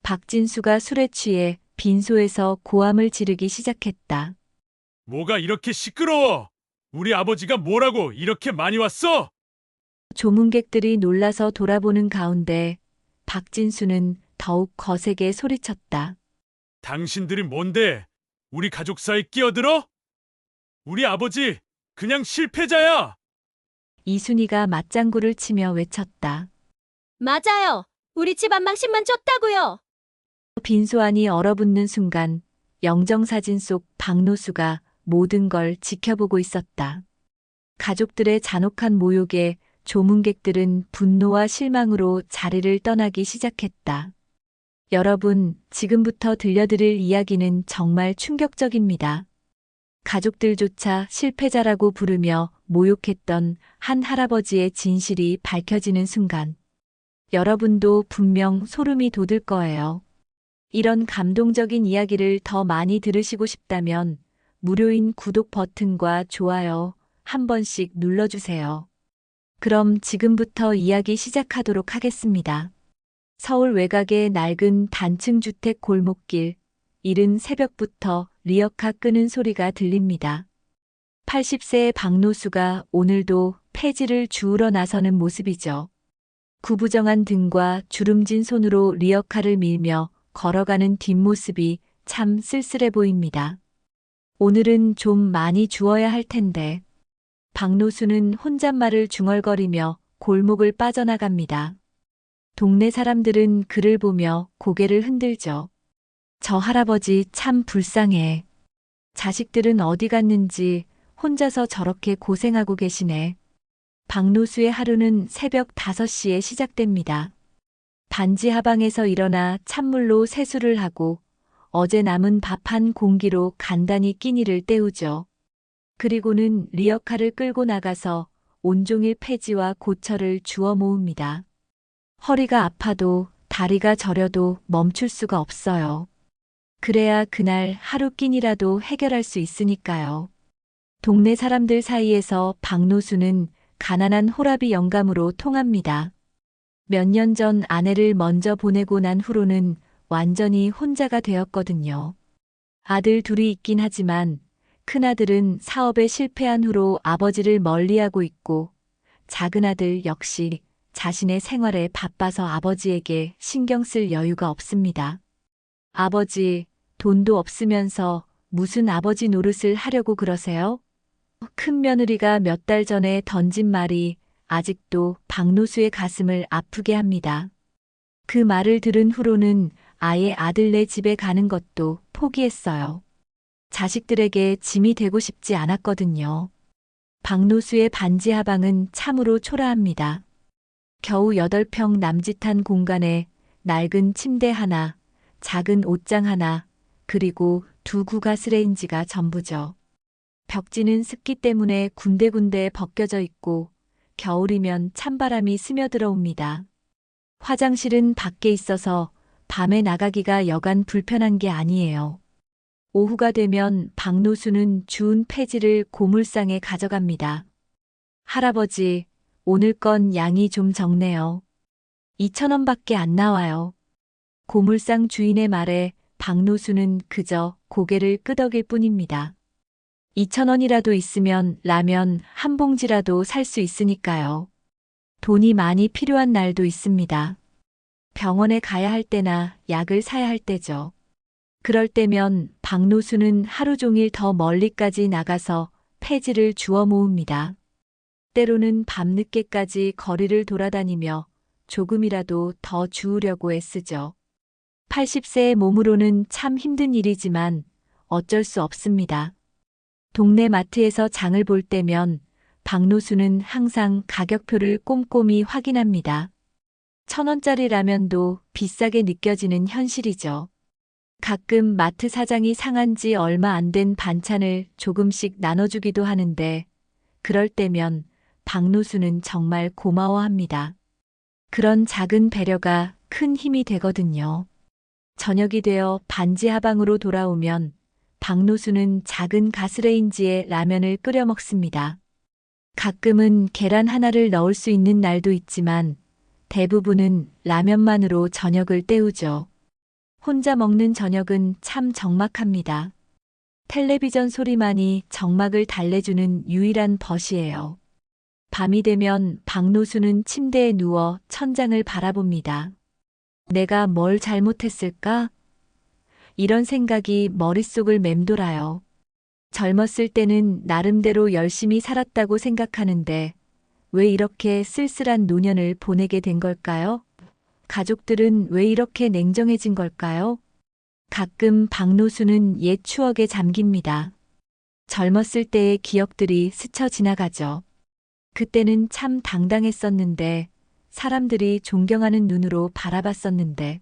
박진수가 술에 취해 빈소에서 고함을 지르기 시작했다. 뭐가 이렇게 시끄러워? 우리 아버지가 뭐라고 이렇게 많이 왔어? 조문객들이 놀라서 돌아보는 가운데 박진수는 더욱 거세게 소리쳤다. 당신들이 뭔데? 우리 가족 사이 끼어들어? 우리 아버지 그냥 실패자야. 이순이가 맞장구를 치며 외쳤다. 맞아요. 우리 집 안망신만 쫓다고요. 빈소 안이 얼어붙는 순간 영정사진 속 박노수가 모든 걸 지켜보고 있었다. 가족들의 잔혹한 모욕에 조문객들은 분노와 실망으로 자리를 떠나기 시작했다. 여러분, 지금부터 들려드릴 이야기는 정말 충격적입니다. 가족들조차 실패자라고 부르며 모욕했던 한 할아버지의 진실이 밝혀지는 순간, 여러분도 분명 소름이 돋을 거예요. 이런 감동적인 이야기를 더 많이 들으시고 싶다면 무료인 구독 버튼과 좋아요 한 번씩 눌러주세요. 그럼 지금부터 이야기 시작하도록 하겠습니다. 서울 외곽의 낡은 단층 주택 골목길, 이른 새벽부터 리어카 끄는 소리가 들립니다. 80세의 박노수가 오늘도 폐지를 주우러 나서는 모습이죠. 구부정한 등과 주름진 손으로 리어카를 밀며 걸어가는 뒷모습이 참 쓸쓸해 보입니다. 오늘은 좀 많이 주워야 할 텐데. 박노수는 혼잣말을 중얼거리며 골목을 빠져나갑니다. 동네 사람들은 그를 보며 고개를 흔들죠. 저 할아버지 참 불쌍해. 자식들은 어디 갔는지 혼자서 저렇게 고생하고 계시네. 박노수의 하루는 새벽 5시에 시작됩니다. 단지 하방에서 일어나 찬물로 세수를 하고 어제 남은 밥 한 공기로 간단히 끼니를 때우죠. 그리고는 리어카를 끌고 나가서 온종일 폐지와 고철을 주워 모읍니다. 허리가 아파도 다리가 저려도 멈출 수가 없어요. 그래야 그날 하루 끼니라도 해결할 수 있으니까요. 동네 사람들 사이에서 박노수는 가난한 호랍이 영감으로 통합니다. 몇 년 전 아내를 먼저 보내고 난 후로는 완전히 혼자가 되었거든요. 아들 둘이 있긴 하지만 큰아들은 사업에 실패한 후로 아버지를 멀리하고 있고 작은아들 역시 자신의 생활에 바빠서 아버지에게 신경 쓸 여유가 없습니다. 아버지, 돈도 없으면서 무슨 아버지 노릇을 하려고 그러세요? 큰 며느리가 몇 달 전에 던진 말이 아직도 박노수의 가슴을 아프게 합니다. 그 말을 들은 후로는 아예 아들네 집에 가는 것도 포기했어요. 자식들에게 짐이 되고 싶지 않았거든요. 박노수의 반지 하방은 참으로 초라합니다. 겨우 8평 남짓한 공간에 낡은 침대 하나, 작은 옷장 하나, 그리고 2구가스레인지가 전부죠. 벽지는 습기 때문에 군데군데 벗겨져 있고 겨울이면 찬바람이 스며들어옵니다. 화장실은 밖에 있어서 밤에 나가기가 여간 불편한 게 아니에요. 오후가 되면 박노수는 주운 폐지를 고물상에 가져갑니다. 할아버지, 오늘 건 양이 좀 적네요. 2,000원밖에 안 나와요. 고물상 주인의 말에 박노수는 그저 고개를 끄덕일 뿐입니다. 2,000원이라도 있으면 라면 한 봉지라도 살 수 있으니까요. 돈이 많이 필요한 날도 있습니다. 병원에 가야 할 때나 약을 사야 할 때죠. 그럴 때면 박노수는 하루 종일 더 멀리까지 나가서 폐지를 주워 모읍니다. 때로는 밤늦게까지 거리를 돌아다니며 조금이라도 더 주우려고 애쓰죠. 80세의 몸으로는 참 힘든 일이지만 어쩔 수 없습니다. 동네 마트에서 장을 볼 때면 박노수는 항상 가격표를 꼼꼼히 확인합니다. 1,000원짜리 라면도 비싸게 느껴지는 현실이죠. 가끔 마트 사장이 상한 지 얼마 안 된 반찬을 조금씩 나눠주기도 하는데 그럴 때면 박노수는 정말 고마워합니다. 그런 작은 배려가 큰 힘이 되거든요. 저녁이 되어 반지 하방으로 돌아오면 박노수는 작은 가스레인지에 라면을 끓여 먹습니다. 가끔은 계란 하나를 넣을 수 있는 날도 있지만 대부분은 라면만으로 저녁을 때우죠. 혼자 먹는 저녁은 참 적막합니다. 텔레비전 소리만이 적막을 달래주는 유일한 벗이에요. 밤이 되면 박노수는 침대에 누워 천장을 바라봅니다. 내가 뭘 잘못했을까? 이런 생각이 머릿속을 맴돌아요. 젊었을 때는 나름대로 열심히 살았다고 생각하는데 왜 이렇게 쓸쓸한 노년을 보내게 된 걸까요? 가족들은 왜 이렇게 냉정해진 걸까요? 가끔 박노수는 옛 추억에 잠깁니다. 젊었을 때의 기억들이 스쳐 지나가죠. 그때는 참 당당했었는데, 사람들이 존경하는 눈으로 바라봤었는데.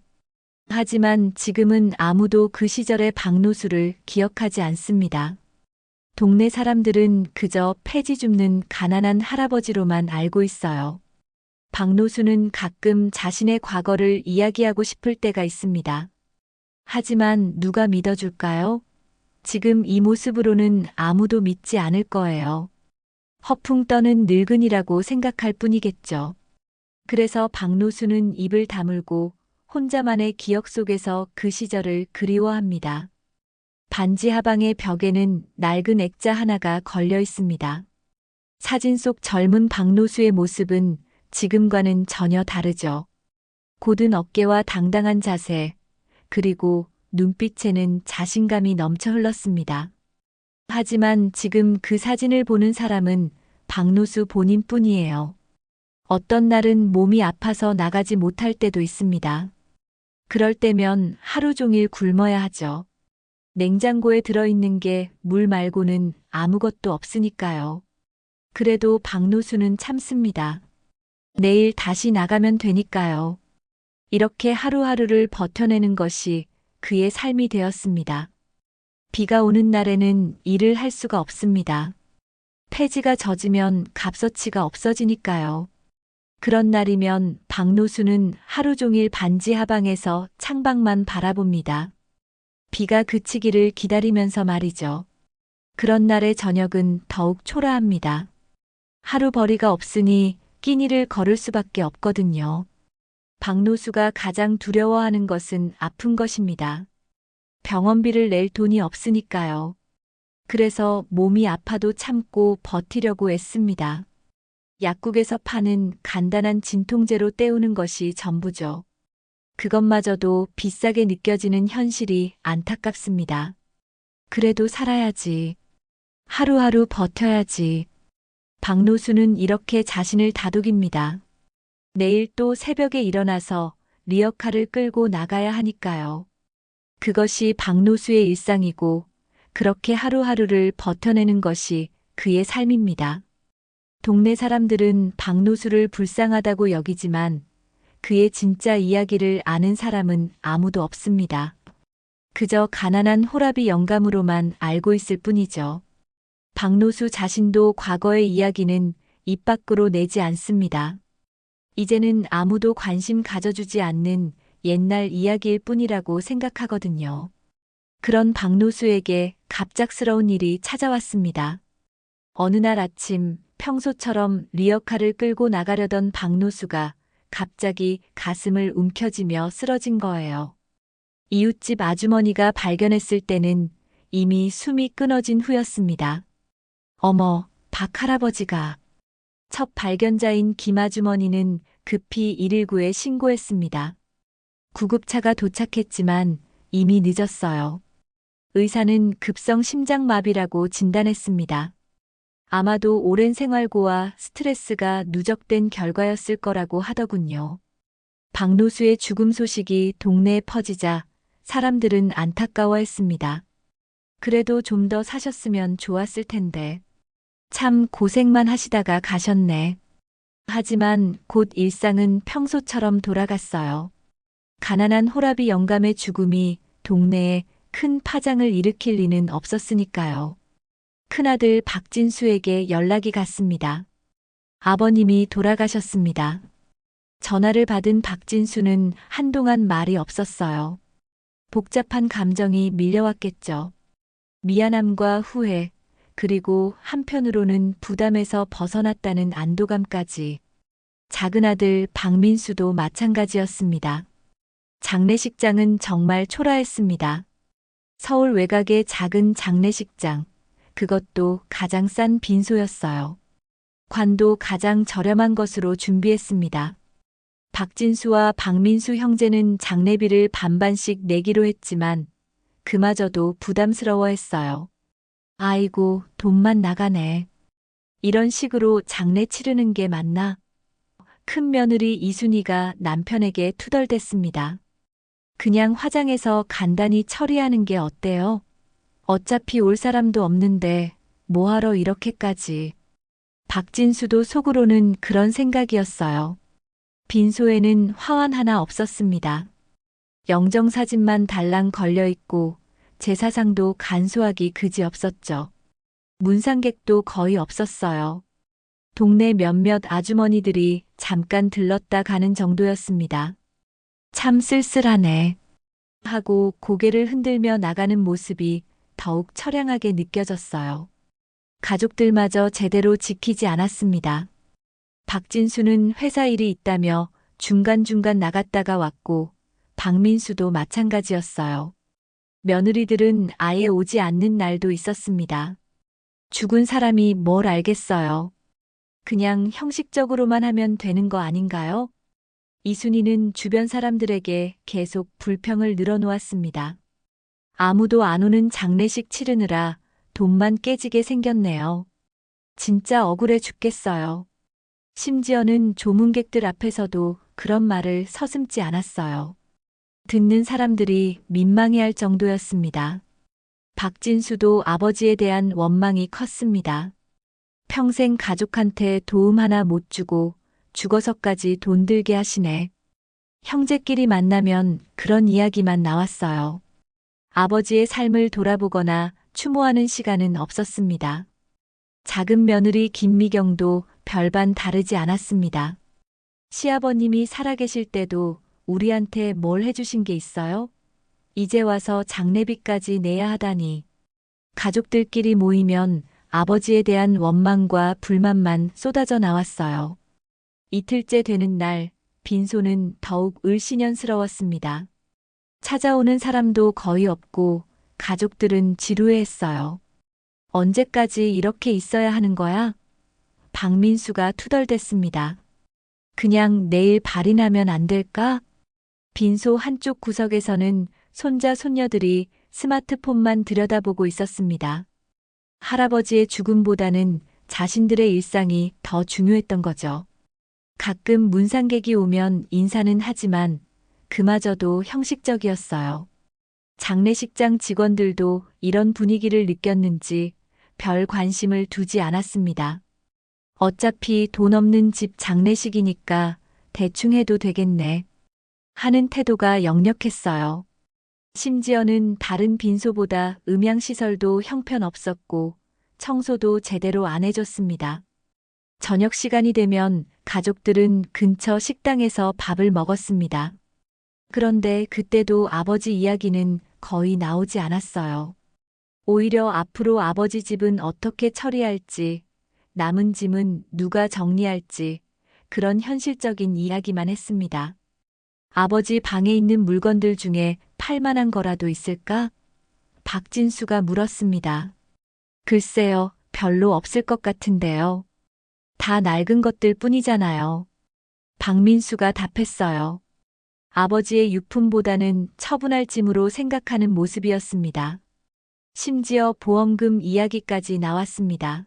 하지만 지금은 아무도 그 시절의 박노수를 기억하지 않습니다. 동네 사람들은 그저 폐지 줍는 가난한 할아버지로만 알고 있어요. 박노수는 가끔 자신의 과거를 이야기하고 싶을 때가 있습니다. 하지만 누가 믿어줄까요? 지금 이 모습으로는 아무도 믿지 않을 거예요. 허풍 떠는 늙은이라고 생각할 뿐이겠죠. 그래서 박노수는 입을 다물고 혼자만의 기억 속에서 그 시절을 그리워합니다. 반지 하방의 벽에는 낡은 액자 하나가 걸려 있습니다. 사진 속 젊은 박노수의 모습은 지금과는 전혀 다르죠. 곧은 어깨와 당당한 자세, 그리고 눈빛에는 자신감이 넘쳐 흘렀습니다. 하지만 지금 그 사진을 보는 사람은 박노수 본인뿐이에요. 어떤 날은 몸이 아파서 나가지 못할 때도 있습니다. 그럴 때면 하루 종일 굶어야 하죠. 냉장고에 들어있는 게 물 말고는 아무것도 없으니까요. 그래도 박노수는 참습니다. 내일 다시 나가면 되니까요. 이렇게 하루하루를 버텨내는 것이 그의 삶이 되었습니다. 비가 오는 날에는 일을 할 수가 없습니다. 폐지가 젖으면 값어치가 없어지니까요. 그런 날이면 박노수는 하루 종일 반지 하방에서 창밖만 바라봅니다. 비가 그치기를 기다리면서 말이죠. 그런 날의 저녁은 더욱 초라합니다. 하루 벌이가 없으니 끼니를 거를 수밖에 없거든요. 박노수가 가장 두려워하는 것은 아픈 것입니다. 병원비를 낼 돈이 없으니까요. 그래서 몸이 아파도 참고 버티려고 애씁니다. 약국에서 파는 간단한 진통제로 때우는 것이 전부죠. 그것마저도 비싸게 느껴지는 현실이 안타깝습니다. 그래도 살아야지. 하루하루 버텨야지. 박노수는 이렇게 자신을 다독입니다. 내일 또 새벽에 일어나서 리어카를 끌고 나가야 하니까요. 그것이 박노수의 일상이고 그렇게 하루하루를 버텨내는 것이 그의 삶입니다. 동네 사람들은 박노수를 불쌍하다고 여기지만 그의 진짜 이야기를 아는 사람은 아무도 없습니다. 그저 가난한 호라비 영감으로만 알고 있을 뿐이죠. 박노수 자신도 과거의 이야기는 입 밖으로 내지 않습니다. 이제는 아무도 관심 가져주지 않는 옛날 이야기일 뿐이라고 생각하거든요. 그런 박노수에게 갑작스러운 일이 찾아왔습니다. 어느 날 아침 평소처럼 리어카를 끌고 나가려던 박노수가 갑자기 가슴을 움켜쥐며 쓰러진 거예요. 이웃집 아주머니가 발견했을 때는 이미 숨이 끊어진 후였습니다. 어머, 박 할아버지가. 첫 발견자인 김아주머니는 급히 119에 신고했습니다. 구급차가 도착했지만 이미 늦었어요. 의사는 급성 심장마비라고 진단했습니다. 아마도 오랜 생활고와 스트레스가 누적된 결과였을 거라고 하더군요. 박노수의 죽음 소식이 동네에 퍼지자 사람들은 안타까워했습니다. 그래도 좀 더 사셨으면 좋았을 텐데. 참 고생만 하시다가 가셨네. 하지만 곧 일상은 평소처럼 돌아갔어요. 가난한 호라비 영감의 죽음이 동네에 큰 파장을 일으킬 리는 없었으니까요. 큰아들 박진수에게 연락이 갔습니다. 아버님이 돌아가셨습니다. 전화를 받은 박진수는 한동안 말이 없었어요. 복잡한 감정이 밀려왔겠죠. 미안함과 후회, 그리고 한편으로는 부담에서 벗어났다는 안도감까지. 작은 아들 박민수도 마찬가지였습니다. 장례식장은 정말 초라했습니다. 서울 외곽의 작은 장례식장, 그것도 가장 싼 빈소였어요. 관도 가장 저렴한 것으로 준비했습니다. 박진수와 박민수 형제는 장례비를 반반씩 내기로 했지만 그마저도 부담스러워했어요. 아이고, 돈만 나가네. 이런 식으로 장례 치르는 게 맞나? 큰 며느리 이순이가 남편에게 투덜댔습니다. 그냥 화장해서 간단히 처리하는 게 어때요? 어차피 올 사람도 없는데 뭐하러 이렇게까지. 박진수도 속으로는 그런 생각이었어요. 빈소에는 화환 하나 없었습니다. 영정사진만 달랑 걸려있고 제사상도 간소하기 그지없었죠. 문상객도 거의 없었어요. 동네 몇몇 아주머니들이 잠깐 들렀다 가는 정도였습니다. 참 쓸쓸하네 하고 고개를 흔들며 나가는 모습이 더욱 처량하게 느껴졌어요. 가족들마저 제대로 지키지 않았습니다. 박진수는 회사 일이 있다며 중간중간 나갔다가 왔고 박민수도 마찬가지였어요. 며느리들은 아예 오지 않는 날도 있었습니다. 죽은 사람이 뭘 알겠어요. 그냥 형식적으로만 하면 되는 거 아닌가요? 이순이는 주변 사람들에게 계속 불평을 늘어놓았습니다. 아무도 안 오는 장례식 치르느라 돈만 깨지게 생겼네요. 진짜 억울해 죽겠어요. 심지어는 조문객들 앞에서도 그런 말을 서슴지 않았어요. 듣는 사람들이 민망해할 정도였습니다. 박진수도 아버지에 대한 원망이 컸습니다. 평생 가족한테 도움 하나 못 주고 죽어서까지 돈 들게 하시네. 형제끼리 만나면 그런 이야기만 나왔어요. 아버지의 삶을 돌아보거나 추모하는 시간은 없었습니다. 작은 며느리 김미경도 별반 다르지 않았습니다. 시아버님이 살아계실 때도 우리한테 뭘 해주신 게 있어요? 이제 와서 장례비까지 내야 하다니. 가족들끼리 모이면 아버지에 대한 원망과 불만만 쏟아져 나왔어요. 이틀째 되는 날, 빈소는 더욱 을씨년스러웠습니다. 찾아오는 사람도 거의 없고 가족들은 지루해했어요. 언제까지 이렇게 있어야 하는 거야? 박민수가 투덜댔습니다. 그냥 내일 발인하면 안 될까? 빈소 한쪽 구석에서는 손자 손녀들이 스마트폰만 들여다보고 있었습니다. 할아버지의 죽음보다는 자신들의 일상이 더 중요했던 거죠. 가끔 문상객이 오면 인사는 하지만 그마저도 형식적이었어요. 장례식장 직원들도 이런 분위기를 느꼈는지 별 관심을 두지 않았습니다. 어차피 돈 없는 집 장례식이니까 대충 해도 되겠네 하는 태도가 역력했어요. 심지어는 다른 빈소보다 음향시설도 형편없었고 청소도 제대로 안 해줬습니다. 저녁 시간이 되면 가족들은 근처 식당에서 밥을 먹었습니다. 그런데 그때도 아버지 이야기는 거의 나오지 않았어요. 오히려 앞으로 아버지 집은 어떻게 처리할지, 남은 짐은 누가 정리할지 그런 현실적인 이야기만 했습니다. 아버지 방에 있는 물건들 중에 팔만한 거라도 있을까? 박진수가 물었습니다. 글쎄요, 별로 없을 것 같은데요. 다 낡은 것들 뿐이잖아요. 박민수가 답했어요. 아버지의 유품보다는 처분할 짐으로 생각하는 모습이었습니다. 심지어 보험금 이야기까지 나왔습니다.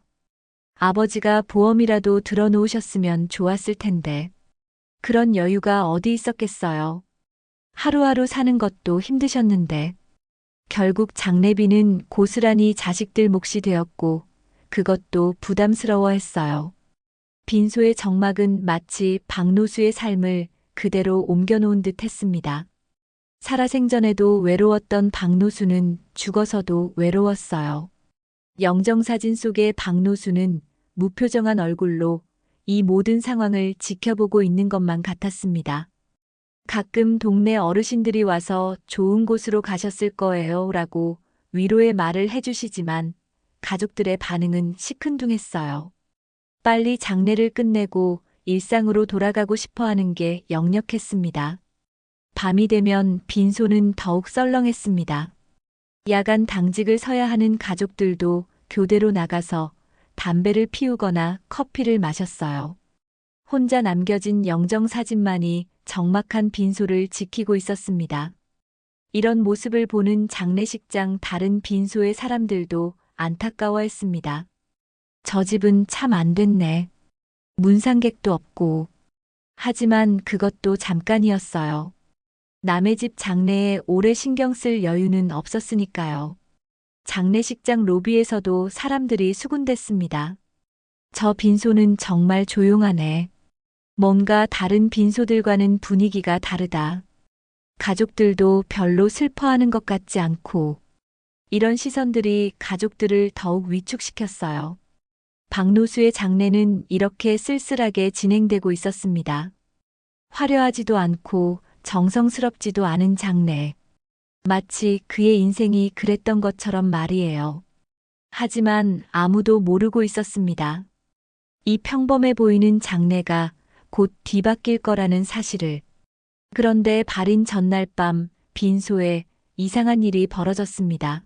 아버지가 보험이라도 들어놓으셨으면 좋았을 텐데. 그런 여유가 어디 있었겠어요. 하루하루 사는 것도 힘드셨는데. 결국 장례비는 고스란히 자식들 몫이 되었고 그것도 부담스러워했어요. 빈소의 정막은 마치 박노수의 삶을 그대로 옮겨놓은 듯 했습니다. 살아생전에도 외로웠던 박노수는 죽어서도 외로웠어요. 영정사진 속의 박노수는 무표정한 얼굴로 이 모든 상황을 지켜보고 있는 것만 같았습니다. 가끔 동네 어르신들이 와서 좋은 곳으로 가셨을 거예요 라고 위로의 말을 해주시지만 가족들의 반응은 시큰둥했어요. 빨리 장례를 끝내고 일상으로 돌아가고 싶어 하는 게 역력했습니다. 밤이 되면 빈소는 더욱 썰렁했습니다. 야간 당직을 서야 하는 가족들도 교대로 나가서 담배를 피우거나 커피를 마셨어요. 혼자 남겨진 영정 사진만이 적막한 빈소를 지키고 있었습니다. 이런 모습을 보는 장례식장 다른 빈소의 사람들도 안타까워했습니다. 저 집은 참 안 됐네. 문상객도 없고. 하지만 그것도 잠깐이었어요. 남의 집 장례에 오래 신경 쓸 여유는 없었으니까요. 장례식장 로비에서도 사람들이 수군댔습니다. 저 빈소는 정말 조용하네. 뭔가 다른 빈소들과는 분위기가 다르다. 가족들도 별로 슬퍼하는 것 같지 않고. 이런 시선들이 가족들을 더욱 위축시켰어요. 박노수의 장례는 이렇게 쓸쓸하게 진행되고 있었습니다. 화려하지도 않고 정성스럽지도 않은 장례. 마치 그의 인생이 그랬던 것처럼 말이에요. 하지만 아무도 모르고 있었습니다. 이 평범해 보이는 장례가 곧 뒤바뀔 거라는 사실을. 그런데 발인 전날 밤 빈소에 이상한 일이 벌어졌습니다.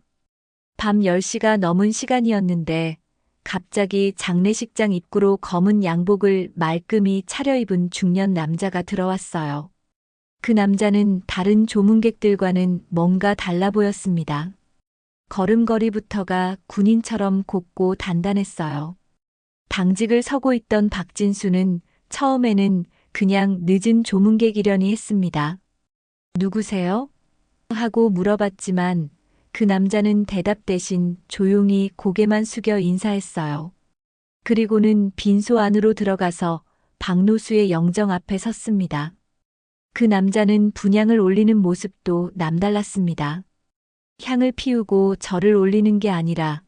밤 10시가 넘은 시간이었는데 갑자기 장례식장 입구로 검은 양복을 말끔히 차려입은 중년 남자가 들어왔어요. 그 남자는 다른 조문객들과는 뭔가 달라 보였습니다. 걸음걸이부터가 군인처럼 곱고 단단했어요. 당직을 서고 있던 박진수는 처음에는 그냥 늦은 조문객이려니 했습니다. 누구세요? 하고 물어봤지만 그 남자는 대답 대신 조용히 고개만 숙여 인사했어요. 그리고는 빈소 안으로 들어가서 박노수의 영정 앞에 섰습니다. 그 남자는 분향을 올리는 모습도 남달랐습니다. 향을 피우고 절을 올리는 게 아니라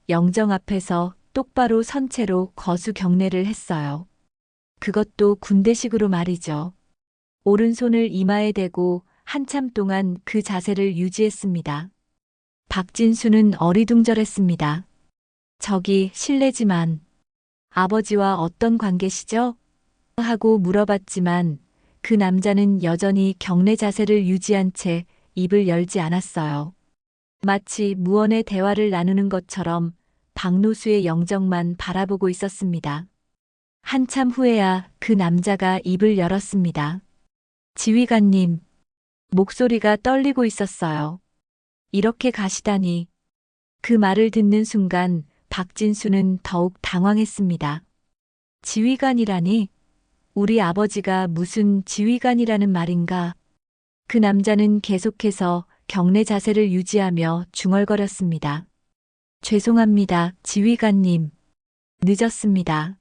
영정 앞에서 똑바로 선 채로 거수 경례를 했어요. 그것도 군대식으로 말이죠. 오른손을 이마에 대고 한참 동안 그 자세를 유지했습니다. 박진수는 어리둥절했습니다. 저기 실례지만 아버지와 어떤 관계시죠? 하고 물어봤지만 그 남자는 여전히 경례 자세를 유지한 채 입을 열지 않았어요. 마치 무언의 대화를 나누는 것처럼 박노수의 영정만 바라보고 있었습니다. 한참 후에야 그 남자가 입을 열었습니다. 지휘관님, 목소리가 떨리고 있었어요. 이렇게 가시다니. 그 말을 듣는 순간 박진수는 더욱 당황했습니다. 지휘관이라니? 우리 아버지가 무슨 지휘관이라는 말인가? 그 남자는 계속해서 경례 자세를 유지하며 중얼거렸습니다. 죄송합니다, 지휘관님. 늦었습니다.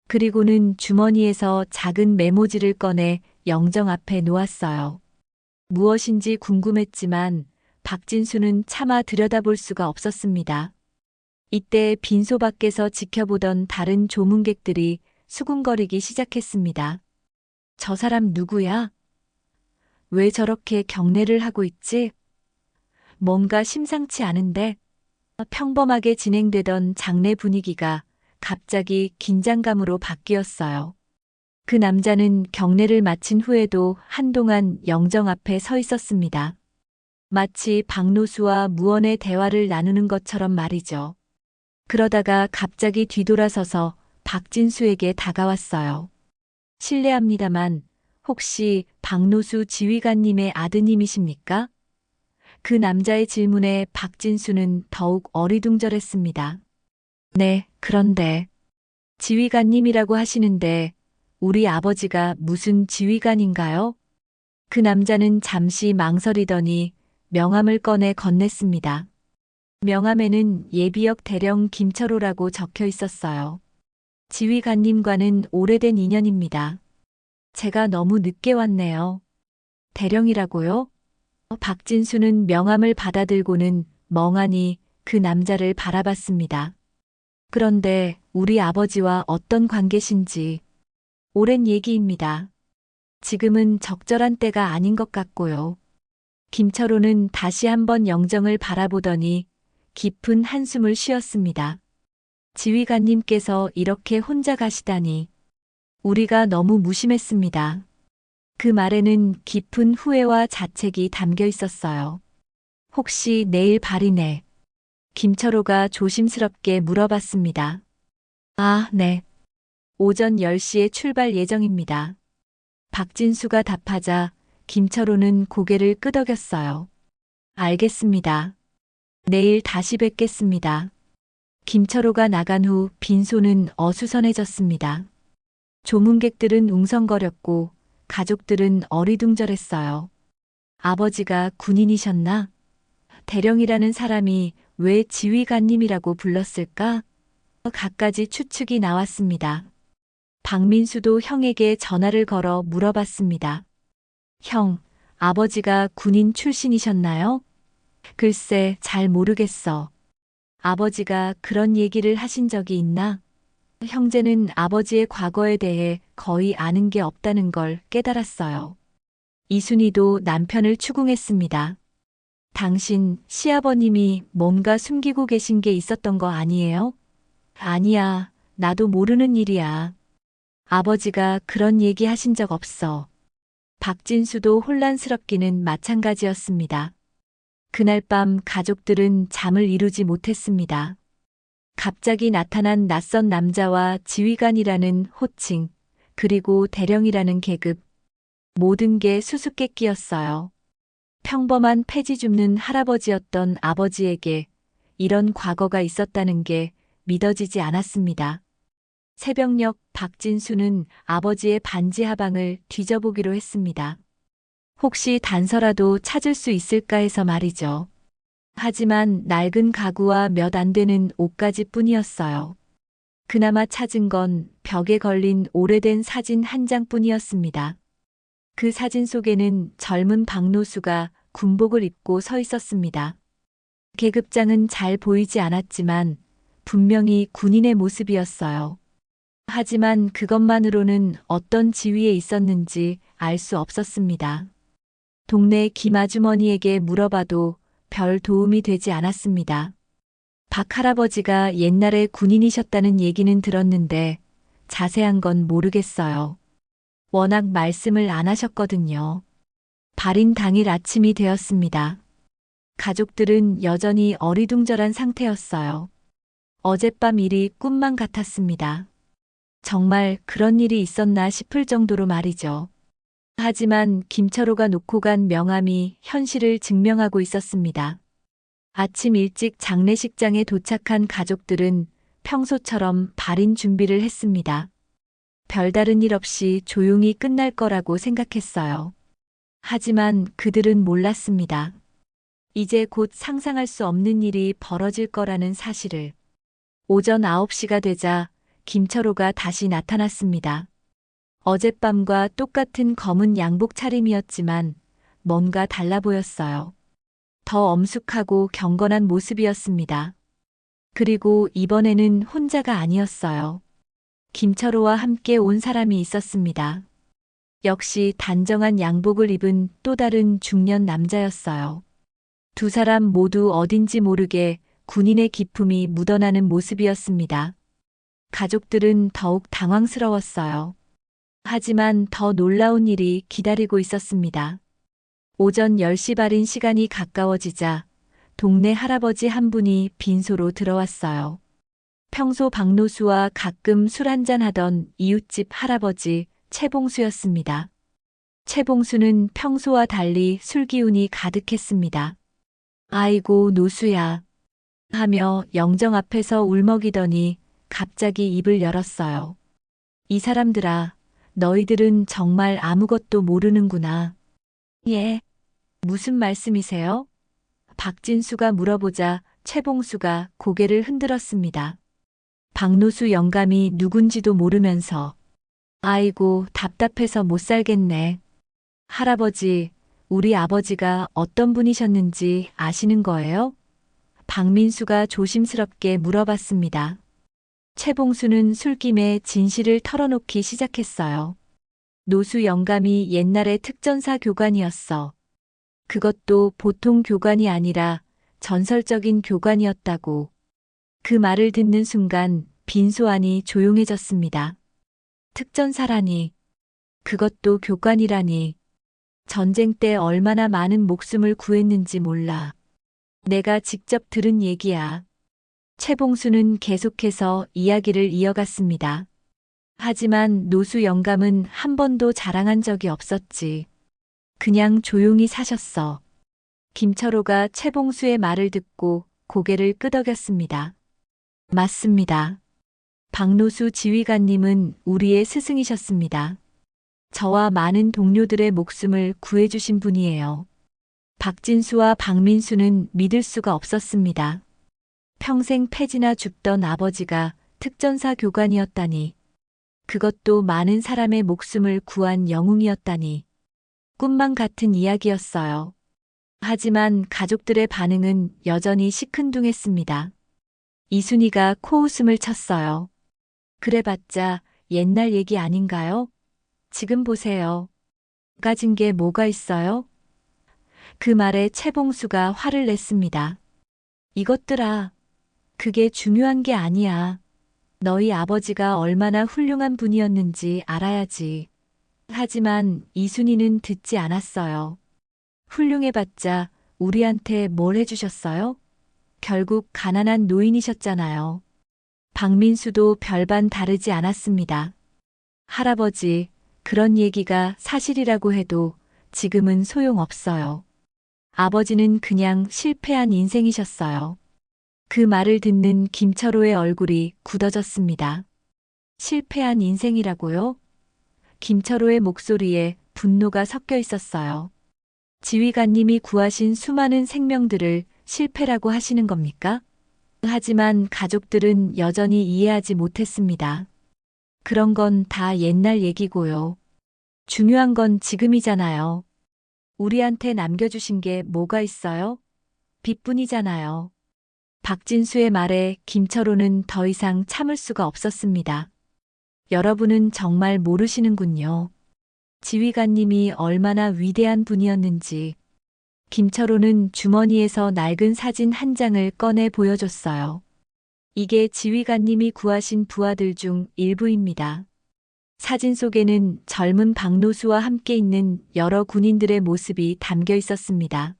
그리고는 주머니에서 작은 메모지를 꺼내 영정 앞에 놓았어요. 무엇인지 궁금했지만 박진수는 차마 들여다볼 수가 없었습니다. 이때 빈소 밖에서 지켜보던 다른 조문객들이 수군거리기 시작했습니다. 저 사람 누구야? 왜 저렇게 경례를 하고 있지? 뭔가 심상치 않은데? 평범하게 진행되던 장례 분위기가 갑자기 긴장감으로 바뀌었어요. 그 남자는 경례를 마친 후에도 한동안 영정 앞에 서 있었습니다. 마치 박노수와 무언의 대화를 나누는 것처럼 말이죠. 그러다가 갑자기 뒤돌아서서 박진수에게 다가왔어요. 실례합니다만 혹시 박노수 지휘관님의 아드님이십니까? 그 남자의 질문에 박진수는 더욱 어리둥절했습니다. 네, 그런데 지휘관님이라고 하시는데 우리 아버지가 무슨 지휘관인가요? 그 남자는 잠시 망설이더니 명함을 꺼내 건넸습니다. 명함에는 예비역 대령 김철호라고 적혀 있었어요. 지휘관님과는 오래된 인연입니다. 제가 너무 늦게 왔네요. 대령이라고요? 박진수는 명함을 받아들고는 멍하니 그 남자를 바라봤습니다. 그런데 우리 아버지와 어떤 관계신지 오랜 얘기입니다. 지금은 적절한 때가 아닌 것 같고요. 김철호는 다시 한번 영정을 바라보더니 깊은 한숨을 쉬었습니다. 지휘관님께서 이렇게 혼자 가시다니 우리가 너무 무심했습니다. 그 말에는 깊은 후회와 자책이 담겨 있었어요. 혹시 내일 발이네? 김철호가 조심스럽게 물어봤습니다. 아, 네. 오전 10시에 출발 예정입니다. 박진수가 답하자 김철호는 고개를 끄덕였어요. 알겠습니다. 내일 다시 뵙겠습니다. 김철호가 나간 후 빈소는 어수선해졌습니다. 조문객들은 웅성거렸고 가족들은 어리둥절했어요. 아버지가 군인이셨나? 대령이라는 사람이 왜 지휘관님이라고 불렀을까? 갖가지 추측이 나왔습니다. 박민수도 형에게 전화를 걸어 물어봤습니다. 형, 아버지가 군인 출신이셨나요? 글쎄, 잘 모르겠어. 아버지가 그런 얘기를 하신 적이 있나? 형제는 아버지의 과거에 대해 거의 아는 게 없다는 걸 깨달았어요. 이순희도 남편을 추궁했습니다. 당신 시아버님이 뭔가 숨기고 계신 게 있었던 거 아니에요? 아니야, 나도 모르는 일이야. 아버지가 그런 얘기 하신 적 없어. 박진수도 혼란스럽기는 마찬가지였습니다. 그날 밤 가족들은 잠을 이루지 못했습니다. 갑자기 나타난 낯선 남자와 지휘관이라는 호칭, 그리고 대령이라는 계급, 모든 게 수수께끼였어요. 평범한 폐지 줍는 할아버지였던 아버지에게 이런 과거가 있었다는 게 믿어지지 않았습니다. 새벽녘 박진수는 아버지의 반지 하방을 뒤져보기로 했습니다. 혹시 단서라도 찾을 수 있을까 해서 말이죠. 하지만 낡은 가구와 몇 안 되는 옷가지 뿐이었어요. 그나마 찾은 건 벽에 걸린 오래된 사진 한 장뿐이었습니다. 그 사진 속에는 젊은 박노수가 군복을 입고 서 있었습니다. 계급장은 잘 보이지 않았지만 분명히 군인의 모습이었어요. 하지만 그것만으로는 어떤 지위에 있었는지 알 수 없었습니다. 동네 김아주머니에게 물어봐도 별 도움이 되지 않았습니다. 박 할아버지가 옛날에 군인이셨다는 얘기는 들었는데 자세한 건 모르겠어요. 워낙 말씀을 안 하셨거든요. 발인 당일 아침이 되었습니다. 가족들은 여전히 어리둥절한 상태였어요. 어젯밤 일이 꿈만 같았습니다. 정말 그런 일이 있었나 싶을 정도로 말이죠. 하지만 김철호가 놓고 간 명함이 현실을 증명하고 있었습니다. 아침 일찍 장례식장에 도착한 가족들은 평소처럼 발인 준비를 했습니다. 별다른 일 없이 조용히 끝날 거라고 생각했어요. 하지만 그들은 몰랐습니다. 이제 곧 상상할 수 없는 일이 벌어질 거라는 사실을. 오전 9시가 되자 김철호가 다시 나타났습니다. 어젯밤과 똑같은 검은 양복 차림이었지만 뭔가 달라 보였어요. 더 엄숙하고 경건한 모습이었습니다. 그리고 이번에는 혼자가 아니었어요. 김철호와 함께 온 사람이 있었습니다. 역시 단정한 양복을 입은 또 다른 중년 남자였어요. 두 사람 모두 어딘지 모르게 군인의 기품이 묻어나는 모습이었습니다. 가족들은 더욱 당황스러웠어요. 하지만 더 놀라운 일이 기다리고 있었습니다. 오전 10시 발인 시간이 가까워지자 동네 할아버지 한 분이 빈소로 들어왔어요. 평소 박노수와 가끔 술 한잔 하던 이웃집 할아버지 최봉수였습니다. 최봉수는 평소와 달리 술 기운이 가득했습니다. 아이고 노수야 하며 영정 앞에서 울먹이더니 갑자기 입을 열었어요. 이 사람들아, 너희들은 정말 아무것도 모르는구나. 예, 무슨 말씀이세요? 박진수가 물어보자 최봉수가 고개를 흔들었습니다. 박노수 영감이 누군지도 모르면서 아이고 답답해서 못 살겠네. 할아버지, 우리 아버지가 어떤 분이셨는지 아시는 거예요? 박민수가 조심스럽게 물어봤습니다. 최봉수는 술김에 진실을 털어놓기 시작했어요. 노수 영감이 옛날에 특전사 교관이었어. 그것도 보통 교관이 아니라 전설적인 교관이었다고. 그 말을 듣는 순간 빈소 안이 조용해졌습니다. 특전사라니. 그것도 교관이라니. 전쟁 때 얼마나 많은 목숨을 구했는지 몰라. 내가 직접 들은 얘기야. 최봉수는 계속해서 이야기를 이어갔습니다. 하지만 노수 영감은 한 번도 자랑한 적이 없었지. 그냥 조용히 사셨어. 김철호가 최봉수의 말을 듣고 고개를 끄덕였습니다. 맞습니다. 박노수 지휘관님은 우리의 스승이셨습니다. 저와 많은 동료들의 목숨을 구해주신 분이에요. 박진수와 박민수는 믿을 수가 없었습니다. 평생 패지나 죽던 아버지가 특전사 교관이었다니. 그것도 많은 사람의 목숨을 구한 영웅이었다니. 꿈만 같은 이야기였어요. 하지만 가족들의 반응은 여전히 시큰둥했습니다. 이순이가 코웃음을 쳤어요. 그래봤자 옛날 얘기 아닌가요? 지금 보세요. 가진 게 뭐가 있어요? 그 말에 최봉수가 화를 냈습니다. 이것들아, 그게 중요한 게 아니야. 너희 아버지가 얼마나 훌륭한 분이었는지 알아야지. 하지만 이순이는 듣지 않았어요. 훌륭해봤자 우리한테 뭘 해주셨어요? 결국 가난한 노인이셨잖아요. 박민수도 별반 다르지 않았습니다. 할아버지, 그런 얘기가 사실이라고 해도 지금은 소용없어요. 아버지는 그냥 실패한 인생이셨어요. 그 말을 듣는 김철호의 얼굴이 굳어졌습니다. 실패한 인생이라고요? 김철호의 목소리에 분노가 섞여 있었어요. 지휘관님이 구하신 수많은 생명들을 실패라고 하시는 겁니까? 하지만 가족들은 여전히 이해하지 못했습니다. 그런 건 다 옛날 얘기고요. 중요한 건 지금이잖아요. 우리한테 남겨주신 게 뭐가 있어요? 빚뿐이잖아요. 박진수의 말에 김철호는 더 이상 참을 수가 없었습니다. 여러분은 정말 모르시는군요. 지휘관님이 얼마나 위대한 분이었는지. 김철호는 주머니에서 낡은 사진 한 장을 꺼내 보여줬어요. 이게 지휘관님이 구하신 부하들 중 일부입니다. 사진 속에는 젊은 박노수와 함께 있는 여러 군인들의 모습이 담겨 있었습니다.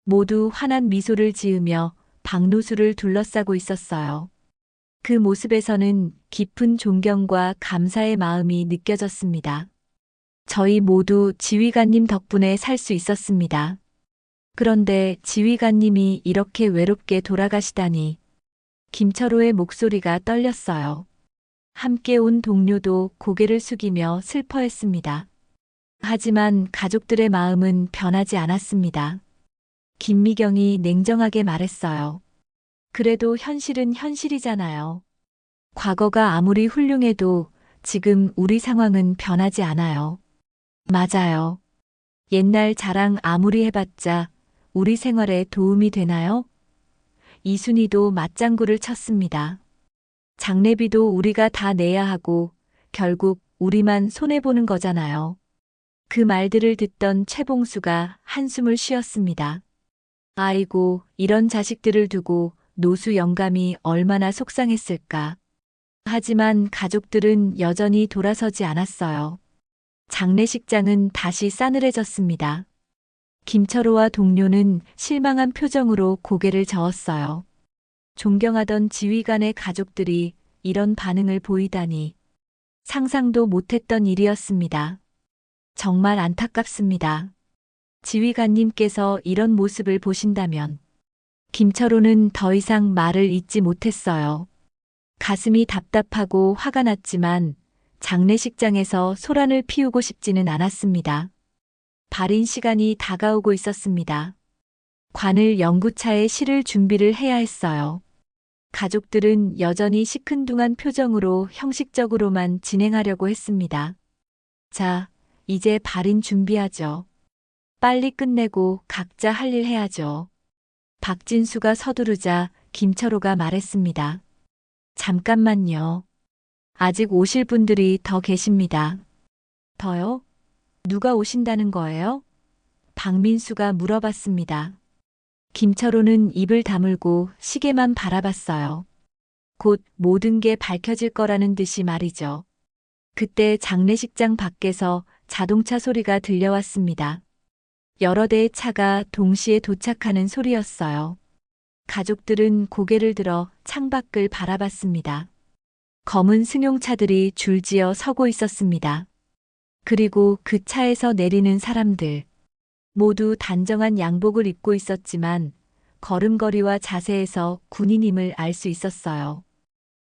모두 환한 미소를 지으며 박노수를 둘러싸고 있었어요. 그 모습에서는 깊은 존경과 감사의 마음이 느껴졌습니다. 저희 모두 지휘관님 덕분에 살 수 있었습니다. 그런데 지휘관님이 이렇게 외롭게 돌아가시다니. 김철호의 목소리가 떨렸어요. 함께 온 동료도 고개를 숙이며 슬퍼했습니다. 하지만 가족들의 마음은 변하지 않았습니다. 김미경이 냉정하게 말했어요. 그래도 현실은 현실이잖아요. 과거가 아무리 훌륭해도 지금 우리 상황은 변하지 않아요. 맞아요. 옛날 자랑 아무리 해봤자 우리 생활에 도움이 되나요? 이순이도 맞장구를 쳤습니다. 장례비도 우리가 다 내야 하고 결국 우리만 손해보는 거잖아요. 그 말들을 듣던 최봉수가 한숨을 쉬었습니다. 아이고, 이런 자식들을 두고 노수 영감이 얼마나 속상했을까. 하지만 가족들은 여전히 돌아서지 않았어요. 장례식장은 다시 싸늘해졌습니다. 김철호와 동료는 실망한 표정으로 고개를 저었어요. 존경하던 지휘관의 가족들이 이런 반응을 보이다니 상상도 못했던 일이었습니다. 정말 안타깝습니다. 지휘관님께서 이런 모습을 보신다면 김철호는 더 이상 말을 잇지 못했어요. 가슴이 답답하고 화가 났지만 장례식장에서 소란을 피우고 싶지는 않았습니다. 발인 시간이 다가오고 있었습니다. 관을 연구차에 실을 준비를 해야 했어요. 가족들은 여전히 시큰둥한 표정으로 형식적으로만 진행하려고 했습니다. 자, 이제 발인 준비하죠. 빨리 끝내고 각자 할 일 해야죠. 박진수가 서두르자 김철호가 말했습니다. 잠깐만요. 아직 오실 분들이 더 계십니다. 더요? 누가 오신다는 거예요? 박민수가 물어봤습니다. 김철호는 입을 다물고 시계만 바라봤어요. 곧 모든 게 밝혀질 거라는 듯이 말이죠. 그때 장례식장 밖에서 자동차 소리가 들려왔습니다. 여러 대의 차가 동시에 도착하는 소리였어요. 가족들은 고개를 들어 창밖을 바라봤습니다. 검은 승용차들이 줄지어 서고 있었습니다. 그리고 그 차에서 내리는 사람들. 모두 단정한 양복을 입고 있었지만 걸음걸이와 자세에서 군인임을 알 수 있었어요.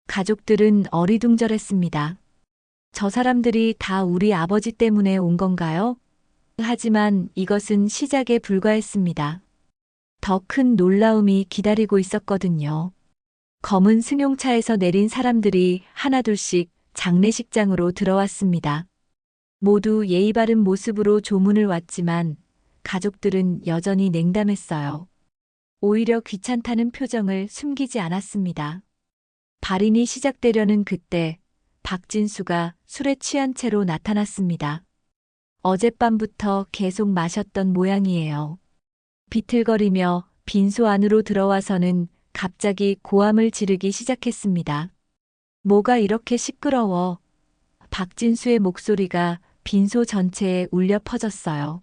가족들은 어리둥절했습니다. 저 사람들이 다 우리 아버지 때문에 온 건가요? 하지만 이것은 시작에 불과했습니다. 더 큰 놀라움이 기다리고 있었거든요. 검은 승용차에서 내린 사람들이 하나둘씩 장례식장으로 들어왔습니다. 모두 예의 바른 모습으로 조문을 왔지만 가족들은 여전히 냉담했어요. 오히려 귀찮다는 표정을 숨기지 않았습니다. 발인이 시작되려는 그때 박진수가 술에 취한 채로 나타났습니다. 어젯밤부터 계속 마셨던 모양이에요. 비틀거리며 빈소 안으로 들어와서는 갑자기 고함을 지르기 시작했습니다. 뭐가 이렇게 시끄러워? 박진수의 목소리가 빈소 전체에 울려 퍼졌어요.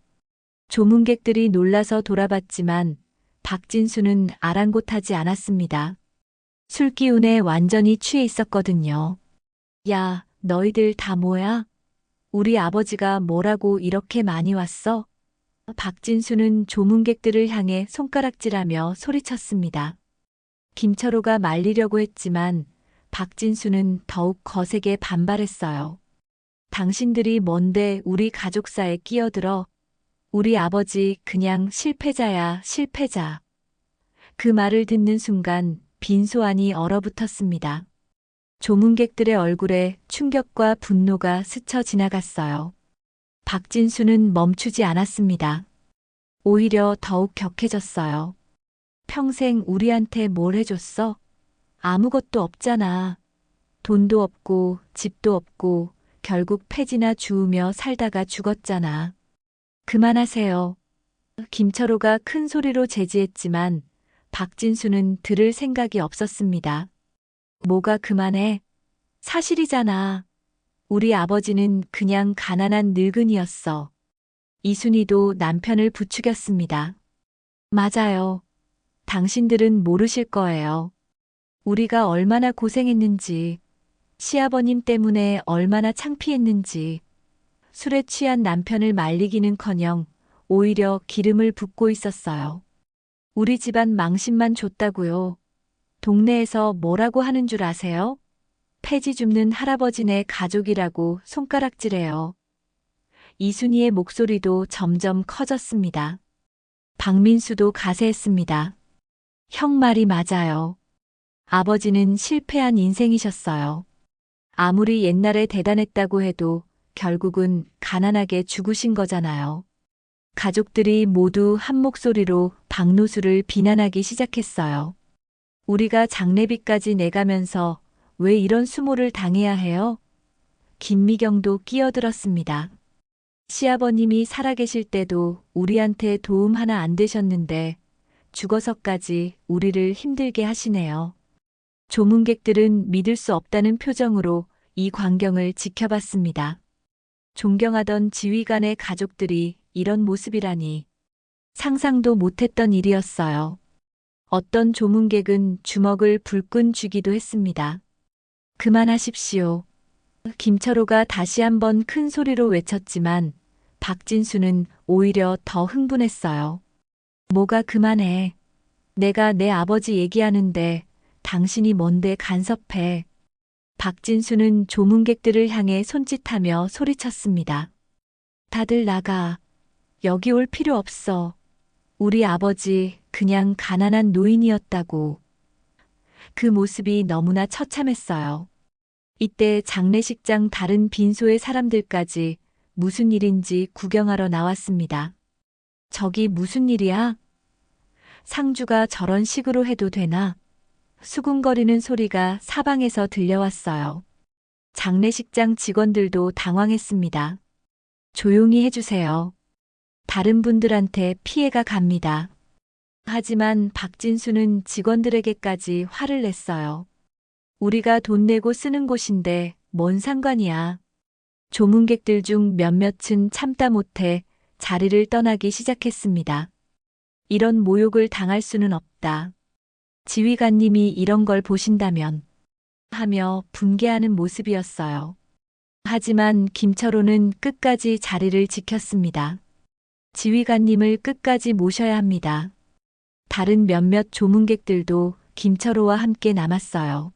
조문객들이 놀라서 돌아봤지만 박진수는 아랑곳하지 않았습니다. 술 기운에 완전히 취해 있었거든요. 야, 너희들 다 뭐야? 우리 아버지가 뭐라고 이렇게 많이 왔어? 박진수는 조문객들을 향해 손가락질하며 소리쳤습니다. 김철호가 말리려고 했지만 박진수는 더욱 거세게 반발했어요. 당신들이 뭔데 우리 가족사에 끼어들어? 우리 아버지 그냥 실패자야, 실패자. 그 말을 듣는 순간 빈소 안이 얼어붙었습니다. 조문객들의 얼굴에 충격과 분노가 스쳐 지나갔어요. 박진수는 멈추지 않았습니다. 오히려 더욱 격해졌어요. 평생 우리한테 뭘 해줬어? 아무것도 없잖아. 돈도 없고 집도 없고 결국 폐지나 주우며 살다가 죽었잖아. 그만하세요. 김철호가 큰 소리로 제지했지만 박진수는 들을 생각이 없었습니다. 뭐가 그만해? 사실이잖아. 우리 아버지는 그냥 가난한 늙은이였어. 이순희도 남편을 부추겼습니다. 맞아요. 당신들은 모르실 거예요. 우리가 얼마나 고생했는지, 시아버님 때문에 얼마나 창피했는지, 술에 취한 남편을 말리기는커녕 오히려 기름을 붓고 있었어요. 우리 집안 망신만 줬다고요. 동네에서 뭐라고 하는 줄 아세요? 폐지 줍는 할아버지네 가족이라고 손가락질해요. 이순희의 목소리도 점점 커졌습니다. 박민수도 가세했습니다. 형 말이 맞아요. 아버지는 실패한 인생이셨어요. 아무리 옛날에 대단했다고 해도 결국은 가난하게 죽으신 거잖아요. 가족들이 모두 한 목소리로 박노수를 비난하기 시작했어요. 우리가 장례비까지 내가면서 왜 이런 수모를 당해야 해요? 김미경도 끼어들었습니다. 시아버님이 살아계실 때도 우리한테 도움 하나 안 되셨는데 죽어서까지 우리를 힘들게 하시네요. 조문객들은 믿을 수 없다는 표정으로 이 광경을 지켜봤습니다. 존경하던 지휘관의 가족들이 이런 모습이라니 상상도 못했던 일이었어요. 어떤 조문객은 주먹을 불끈 쥐기도 했습니다. 그만하십시오. 김철호가 다시 한번 큰 소리로 외쳤지만 박진수는 오히려 더 흥분했어요. 뭐가 그만해. 내가 내 아버지 얘기하는데 당신이 뭔데 간섭해. 박진수는 조문객들을 향해 손짓하며 소리쳤습니다. 다들 나가. 여기 올 필요 없어. 우리 아버지 그냥 가난한 노인이었다고. 그 모습이 너무나 처참했어요. 이때 장례식장 다른 빈소의 사람들까지 무슨 일인지 구경하러 나왔습니다. 저기 무슨 일이야? 상주가 저런 식으로 해도 되나? 수군거리는 소리가 사방에서 들려왔어요. 장례식장 직원들도 당황했습니다. 조용히 해주세요. 다른 분들한테 피해가 갑니다. 하지만 박진수는 직원들에게까지 화를 냈어요. 우리가 돈 내고 쓰는 곳인데 뭔 상관이야. 조문객들 중 몇몇은 참다 못해 자리를 떠나기 시작했습니다. 이런 모욕을 당할 수는 없다. 지휘관님이 이런 걸 보신다면 하며 분개하는 모습이었어요. 하지만 김철호는 끝까지 자리를 지켰습니다. 지휘관님을 끝까지 모셔야 합니다. 다른 몇몇 조문객들도 김철호와 함께 남았어요.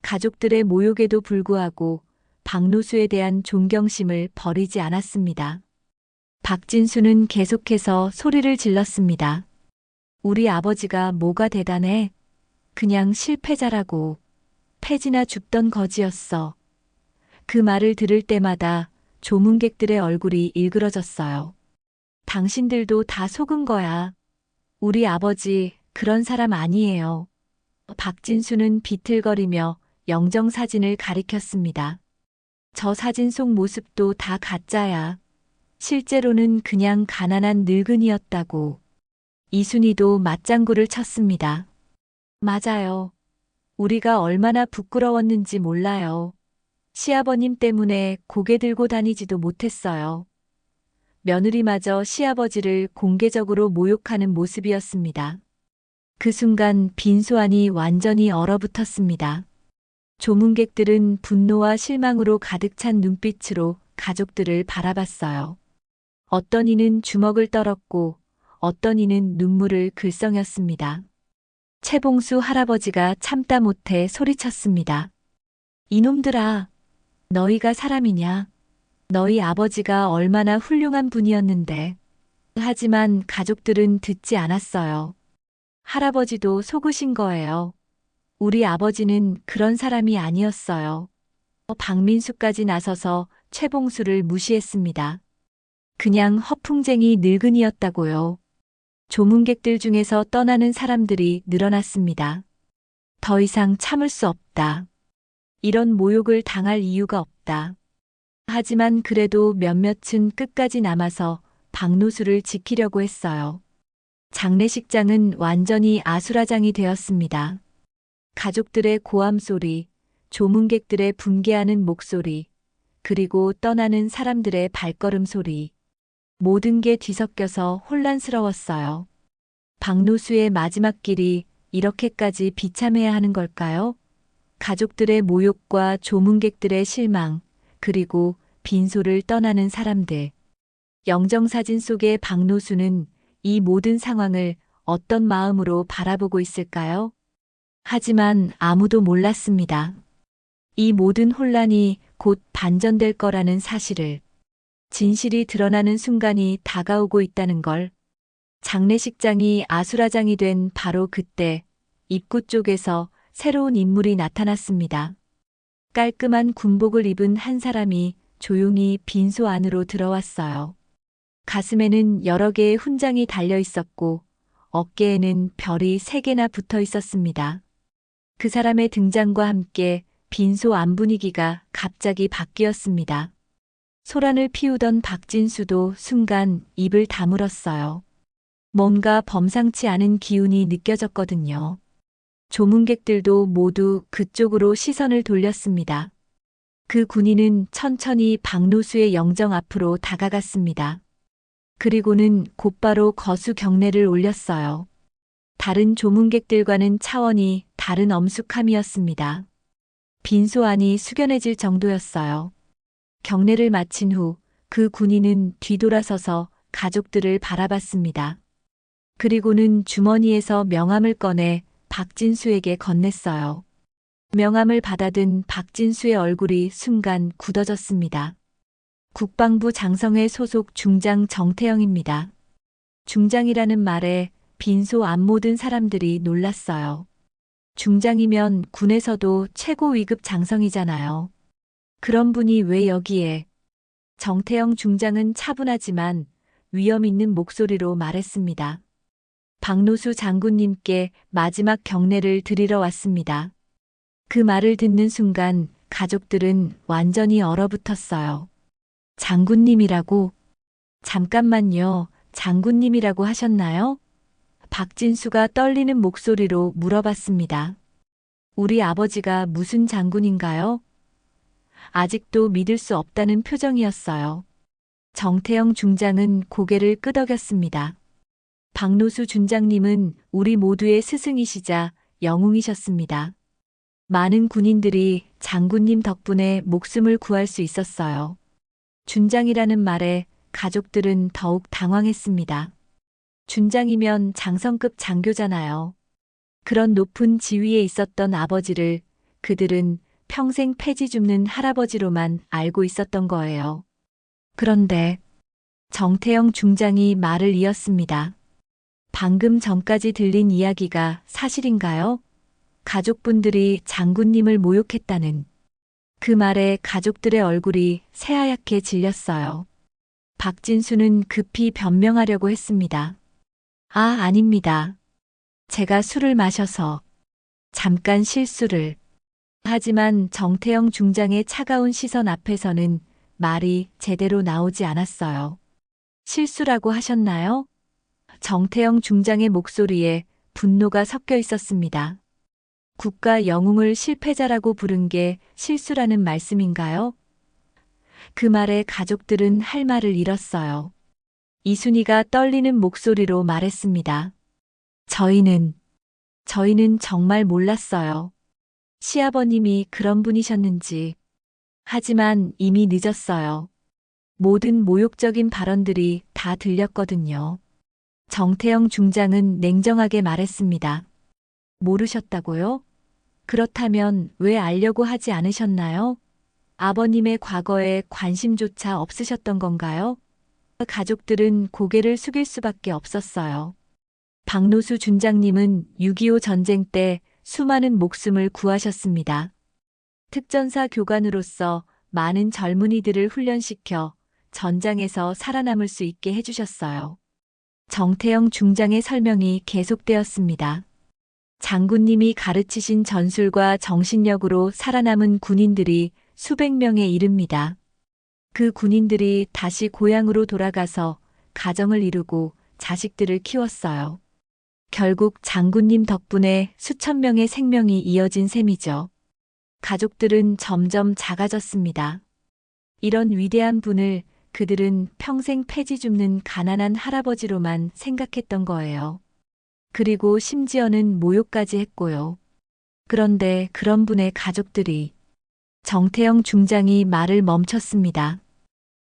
가족들의 모욕에도 불구하고 박노수에 대한 존경심을 버리지 않았습니다. 박진수는 계속해서 소리를 질렀습니다. 우리 아버지가 뭐가 대단해? 그냥 실패자라고. 패지나 죽던 거지였어. 그 말을 들을 때마다 조문객들의 얼굴이 일그러졌어요. 당신들도 다 속은 거야. 우리 아버지 그런 사람 아니에요. 박진수는 비틀거리며 영정사진을 가리켰습니다. 저 사진 속 모습도 다 가짜야. 실제로는 그냥 가난한 늙은이였다고. 이순이도 맞장구를 쳤습니다. 맞아요. 우리가 얼마나 부끄러웠는지 몰라요. 시아버님 때문에 고개 들고 다니지도 못했어요. 며느리마저 시아버지를 공개적으로 모욕하는 모습이었습니다. 그 순간 빈소안이 완전히 얼어붙었습니다. 조문객들은 분노와 실망으로 가득 찬 눈빛으로 가족들을 바라봤어요. 어떤 이는 주먹을 떨었고 어떤 이는 눈물을 글썽였습니다. 최봉수 할아버지가 참다 못해 소리쳤습니다. 이놈들아, 너희가 사람이냐? 너희 아버지가 얼마나 훌륭한 분이었는데. 하지만 가족들은 듣지 않았어요. 할아버지도 속으신 거예요. 우리 아버지는 그런 사람이 아니었어요. 박민수까지 나서서 최봉수를 무시했습니다. 그냥 허풍쟁이 늙은이였다고요. 조문객들 중에서 떠나는 사람들이 늘어났습니다. 더 이상 참을 수 없다. 이런 모욕을 당할 이유가 없다. 하지만 그래도 몇몇은 끝까지 남아서 박노수를 지키려고 했어요. 장례식장은 완전히 아수라장이 되었습니다. 가족들의 고함 소리, 조문객들의 분개하는 목소리, 그리고 떠나는 사람들의 발걸음 소리. 모든 게 뒤섞여서 혼란스러웠어요. 박노수의 마지막 길이 이렇게까지 비참해야 하는 걸까요? 가족들의 모욕과 조문객들의 실망, 그리고 빈소를 떠나는 사람들. 영정사진 속의 박노수는 이 모든 상황을 어떤 마음으로 바라보고 있을까요? 하지만 아무도 몰랐습니다. 이 모든 혼란이 곧 반전될 거라는 사실을. 진실이 드러나는 순간이 다가오고 있다는 걸. 장례식장이 아수라장이 된 바로 그때 입구 쪽에서 새로운 인물이 나타났습니다. 깔끔한 군복을 입은 한 사람이 조용히 빈소 안으로 들어왔어요. 가슴에는 여러 개의 훈장이 달려 있었고 어깨에는 별이 3개나 붙어 있었습니다. 그 사람의 등장과 함께 빈소 안 분위기가 갑자기 바뀌었습니다. 소란을 피우던 박진수도 순간 입을 다물었어요. 뭔가 범상치 않은 기운이 느껴졌거든요. 조문객들도 모두 그쪽으로 시선을 돌렸습니다. 그 군인은 천천히 박노수의 영정 앞으로 다가갔습니다. 그리고는 곧바로 거수 경례를 올렸어요. 다른 조문객들과는 차원이 다른 엄숙함이었습니다. 빈소 안이 숙연해질 정도였어요. 경례를 마친 후 그 군인은 뒤돌아서서 가족들을 바라봤습니다. 그리고는 주머니에서 명함을 꺼내 박진수에게 건넸어요. 명함을 받아든 박진수의 얼굴이 순간 굳어졌습니다. 국방부 장성회 소속 중장 정태영입니다. 중장이라는 말에 빈소 안 모든 사람들이 놀랐어요. 중장이면 군에서도 최고 위급 장성이잖아요. 그런 분이 왜 여기에? 정태영 중장은 차분하지만 위험 있는 목소리로 말했습니다. 박노수 장군님께 마지막 경례를 드리러 왔습니다. 그 말을 듣는 순간 가족들은 완전히 얼어붙었어요. 장군님이라고? 잠깐만요, 장군님이라고 하셨나요? 박진수가 떨리는 목소리로 물어봤습니다. 우리 아버지가 무슨 장군인가요? 아직도 믿을 수 없다는 표정이었어요. 정태영 중장은 고개를 끄덕였습니다. 박노수 준장님은 우리 모두의 스승이시자 영웅이셨습니다. 많은 군인들이 장군님 덕분에 목숨을 구할 수 있었어요. 준장이라는 말에 가족들은 더욱 당황했습니다. 준장이면 장성급 장교잖아요. 그런 높은 지위에 있었던 아버지를 그들은 평생 폐지 줍는 할아버지로만 알고 있었던 거예요. 그런데 정태영 중장이 말을 이었습니다. 방금 전까지 들린 이야기가 사실인가요? 가족분들이 장군님을 모욕했다는 그 말에 가족들의 얼굴이 새하얗게 질렸어요. 박진수는 급히 변명하려고 했습니다. 아, 아닙니다. 제가 술을 마셔서 잠깐 실수를. 하지만 정태영 중장의 차가운 시선 앞에서는 말이 제대로 나오지 않았어요. 실수라고 하셨나요? 정태영 중장의 목소리에 분노가 섞여 있었습니다. 국가 영웅을 실패자라고 부른 게 실수라는 말씀인가요? 그 말에 가족들은 할 말을 잃었어요. 이순이가 떨리는 목소리로 말했습니다. 저희는 정말 몰랐어요. 시아버님이 그런 분이셨는지. 하지만 이미 늦었어요. 모든 모욕적인 발언들이 다 들렸거든요. 정태영 중장은 냉정하게 말했습니다. 모르셨다고요? 그렇다면 왜 알려고 하지 않으셨나요? 아버님의 과거에 관심조차 없으셨던 건가요? 가족들은 고개를 숙일 수밖에 없었어요. 박노수 준장님은 6.25 전쟁 때 수많은 목숨을 구하셨습니다. 특전사 교관으로서 많은 젊은이들을 훈련시켜 전장에서 살아남을 수 있게 해주셨어요. 정태영 중장의 설명이 계속되었습니다. 장군님이 가르치신 전술과 정신력으로 살아남은 군인들이 수백 명에 이릅니다. 그 군인들이 다시 고향으로 돌아가서 가정을 이루고 자식들을 키웠어요. 결국 장군님 덕분에 수천 명의 생명이 이어진 셈이죠. 가족들은 점점 작아졌습니다. 이런 위대한 분을 그들은 평생 폐지 줍는 가난한 할아버지로만 생각했던 거예요. 그리고 심지어는 모욕까지 했고요. 그런데 그런 분의 가족들이 정태영 중장이 말을 멈췄습니다.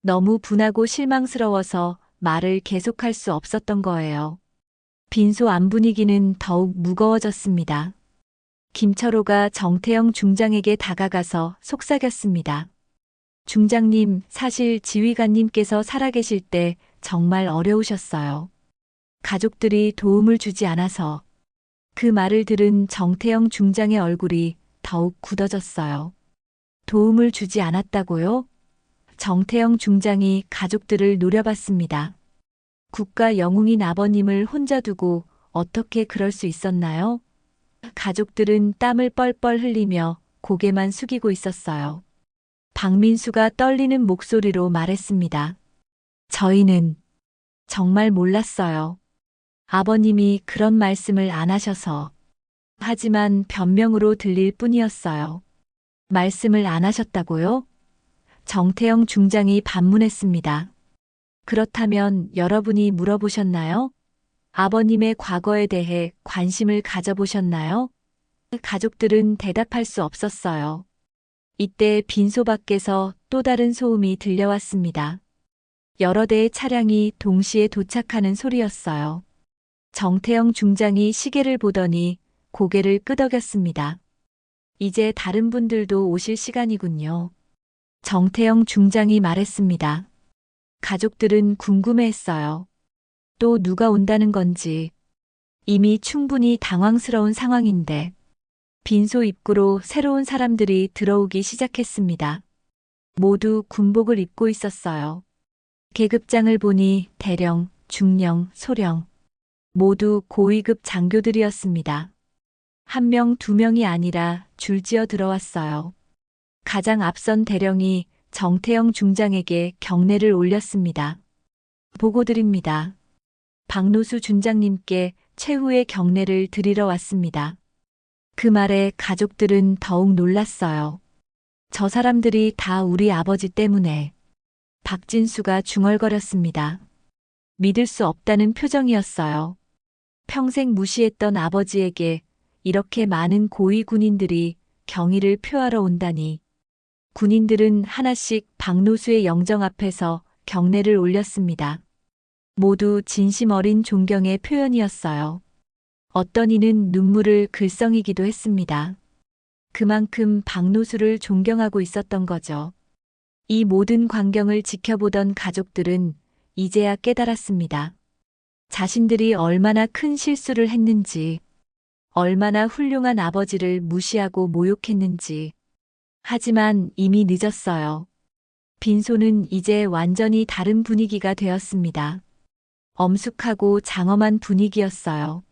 너무 분하고 실망스러워서 말을 계속할 수 없었던 거예요. 빈소 안 분위기는 더욱 무거워졌습니다. 김철호가 정태영 중장에게 다가가서 속삭였습니다. 중장님, 사실 지휘관님께서 살아계실 때 정말 어려우셨어요. 가족들이 도움을 주지 않아서. 그 말을 들은 정태영 중장의 얼굴이 더욱 굳어졌어요. 도움을 주지 않았다고요? 정태영 중장이 가족들을 노려봤습니다. 국가 영웅인 아버님을 혼자 두고 어떻게 그럴 수 있었나요? 가족들은 땀을 뻘뻘 흘리며 고개만 숙이고 있었어요. 박민수가 떨리는 목소리로 말했습니다. 저희는 정말 몰랐어요. 아버님이 그런 말씀을 안 하셔서. 하지만 변명으로 들릴 뿐이었어요. 말씀을 안 하셨다고요? 정태영 중장이 반문했습니다. 그렇다면 여러분이 물어보셨나요? 아버님의 과거에 대해 관심을 가져보셨나요? 가족들은 대답할 수 없었어요. 이때 빈소 밖에서 또 다른 소음이 들려왔습니다. 여러 대의 차량이 동시에 도착하는 소리였어요. 정태영 중장이 시계를 보더니 고개를 끄덕였습니다. 이제 다른 분들도 오실 시간이군요. 정태영 중장이 말했습니다. 가족들은 궁금해했어요. 또 누가 온다는 건지. 이미 충분히 당황스러운 상황인데. 빈소 입구로 새로운 사람들이 들어오기 시작했습니다. 모두 군복을 입고 있었어요. 계급장을 보니 대령, 중령, 소령. 모두 고위급 장교들이었습니다. 한 명, 두 명이 아니라 줄지어 들어왔어요. 가장 앞선 대령이 정태영 중장에게 경례를 올렸습니다. 보고드립니다. 박노수 준장님께 최후의 경례를 드리러 왔습니다. 그 말에 가족들은 더욱 놀랐어요. 저 사람들이 다 우리 아버지 때문에. 박진수가 중얼거렸습니다. 믿을 수 없다는 표정이었어요. 평생 무시했던 아버지에게 이렇게 많은 고위 군인들이 경의를 표하러 온다니. 군인들은 하나씩 박노수의 영정 앞에서 경례를 올렸습니다. 모두 진심 어린 존경의 표현이었어요. 어떤 이는 눈물을 글썽이기도 했습니다. 그만큼 박노수를 존경하고 있었던 거죠. 이 모든 광경을 지켜보던 가족들은 이제야 깨달았습니다. 자신들이 얼마나 큰 실수를 했는지, 얼마나 훌륭한 아버지를 무시하고 모욕했는지. 하지만 이미 늦었어요. 빈소는 이제 완전히 다른 분위기가 되었습니다. 엄숙하고 장엄한 분위기였어요.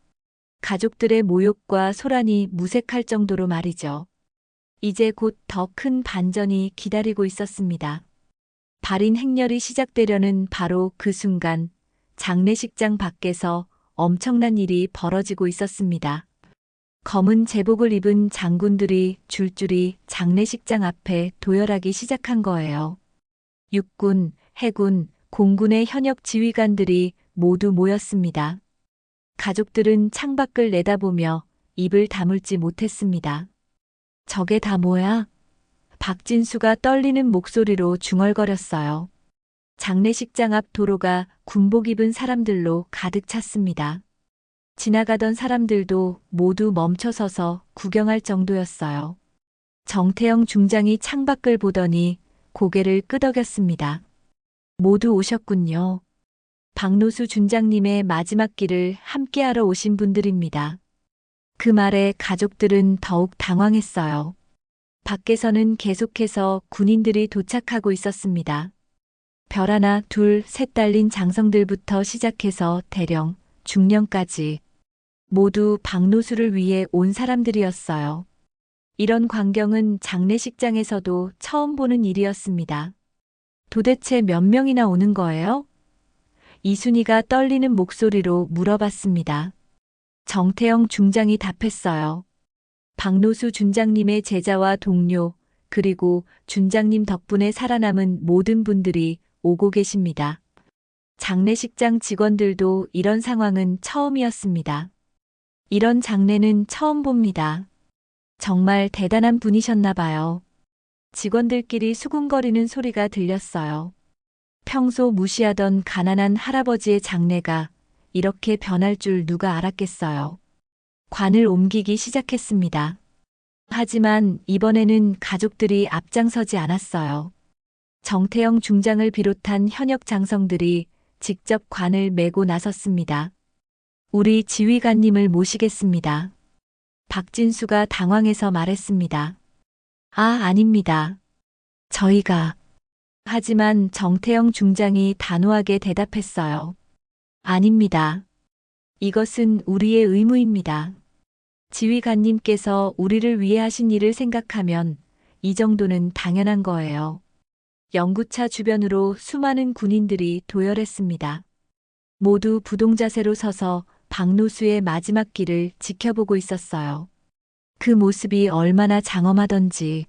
가족들의 모욕과 소란이 무색할 정도로 말이죠. 이제 곧 더 큰 반전이 기다리고 있었습니다. 발인 행렬이 시작되려는 바로 그 순간 장례식장 밖에서 엄청난 일이 벌어지고 있었습니다. 검은 제복을 입은 장군들이 줄줄이 장례식장 앞에 도열하기 시작한 거예요. 육군, 해군, 공군의 현역 지휘관들이 모두 모였습니다. 가족들은 창밖을 내다보며 입을 다물지 못했습니다. 저게 다 뭐야? 박진수가 떨리는 목소리로 중얼거렸어요. 장례식장 앞 도로가 군복 입은 사람들로 가득 찼습니다. 지나가던 사람들도 모두 멈춰서서 구경할 정도였어요. 정태영 중장이 창밖을 보더니 고개를 끄덕였습니다. 모두 오셨군요. 박노수 준장님의 마지막 길을 함께하러 오신 분들입니다. 그 말에 가족들은 더욱 당황했어요. 밖에서는 계속해서 군인들이 도착하고 있었습니다. 별 하나, 둘, 셋 달린 장성들부터 시작해서 대령, 중령까지 모두 박노수를 위해 온 사람들이었어요. 이런 광경은 장례식장에서도 처음 보는 일이었습니다. 도대체 몇 명이나 오는 거예요? 이순희가 떨리는 목소리로 물어봤습니다. 정태영 중장이 답했어요. 박노수 준장님의 제자와 동료, 그리고 준장님 덕분에 살아남은 모든 분들이 오고 계십니다. 장례식장 직원들도 이런 상황은 처음이었습니다. 이런 장례는 처음 봅니다. 정말 대단한 분이셨나 봐요. 직원들끼리 수군거리는 소리가 들렸어요. 평소 무시하던 가난한 할아버지의 장례가 이렇게 변할 줄 누가 알았겠어요. 관을 옮기기 시작했습니다. 하지만 이번에는 가족들이 앞장서지 않았어요. 정태영 중장을 비롯한 현역 장성들이 직접 관을 메고 나섰습니다. 우리 지휘관님을 모시겠습니다. 박진수가 당황해서 말했습니다. 아, 아닙니다. 저희가. 하지만 정태영 중장이 단호하게 대답했어요. 아닙니다. 이것은 우리의 의무입니다. 지휘관님께서 우리를 위해 하신 일을 생각하면 이 정도는 당연한 거예요. 연구차 주변으로 수많은 군인들이 도열했습니다. 모두 부동자세로 서서 박노수의 마지막 길을 지켜보고 있었어요. 그 모습이 얼마나 장엄하던지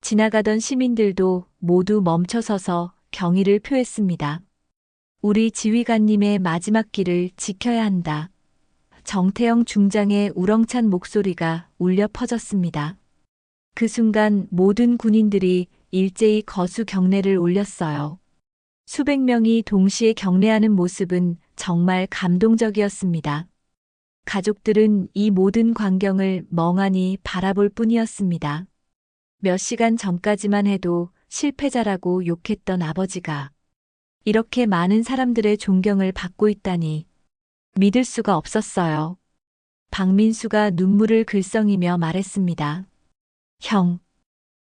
지나가던 시민들도 모두 멈춰서서 경의를 표했습니다. 우리 지휘관님의 마지막 길을 지켜야 한다. 정태영 중장의 우렁찬 목소리가 울려 퍼졌습니다. 그 순간 모든 군인들이 일제히 거수 경례를 올렸어요. 수백 명이 동시에 경례하는 모습은 정말 감동적이었습니다. 가족들은 이 모든 광경을 멍하니 바라볼 뿐이었습니다. 몇 시간 전까지만 해도 실패자라고 욕했던 아버지가 이렇게 많은 사람들의 존경을 받고 있다니 믿을 수가 없었어요. 박민수가 눈물을 글썽이며 말했습니다. 형,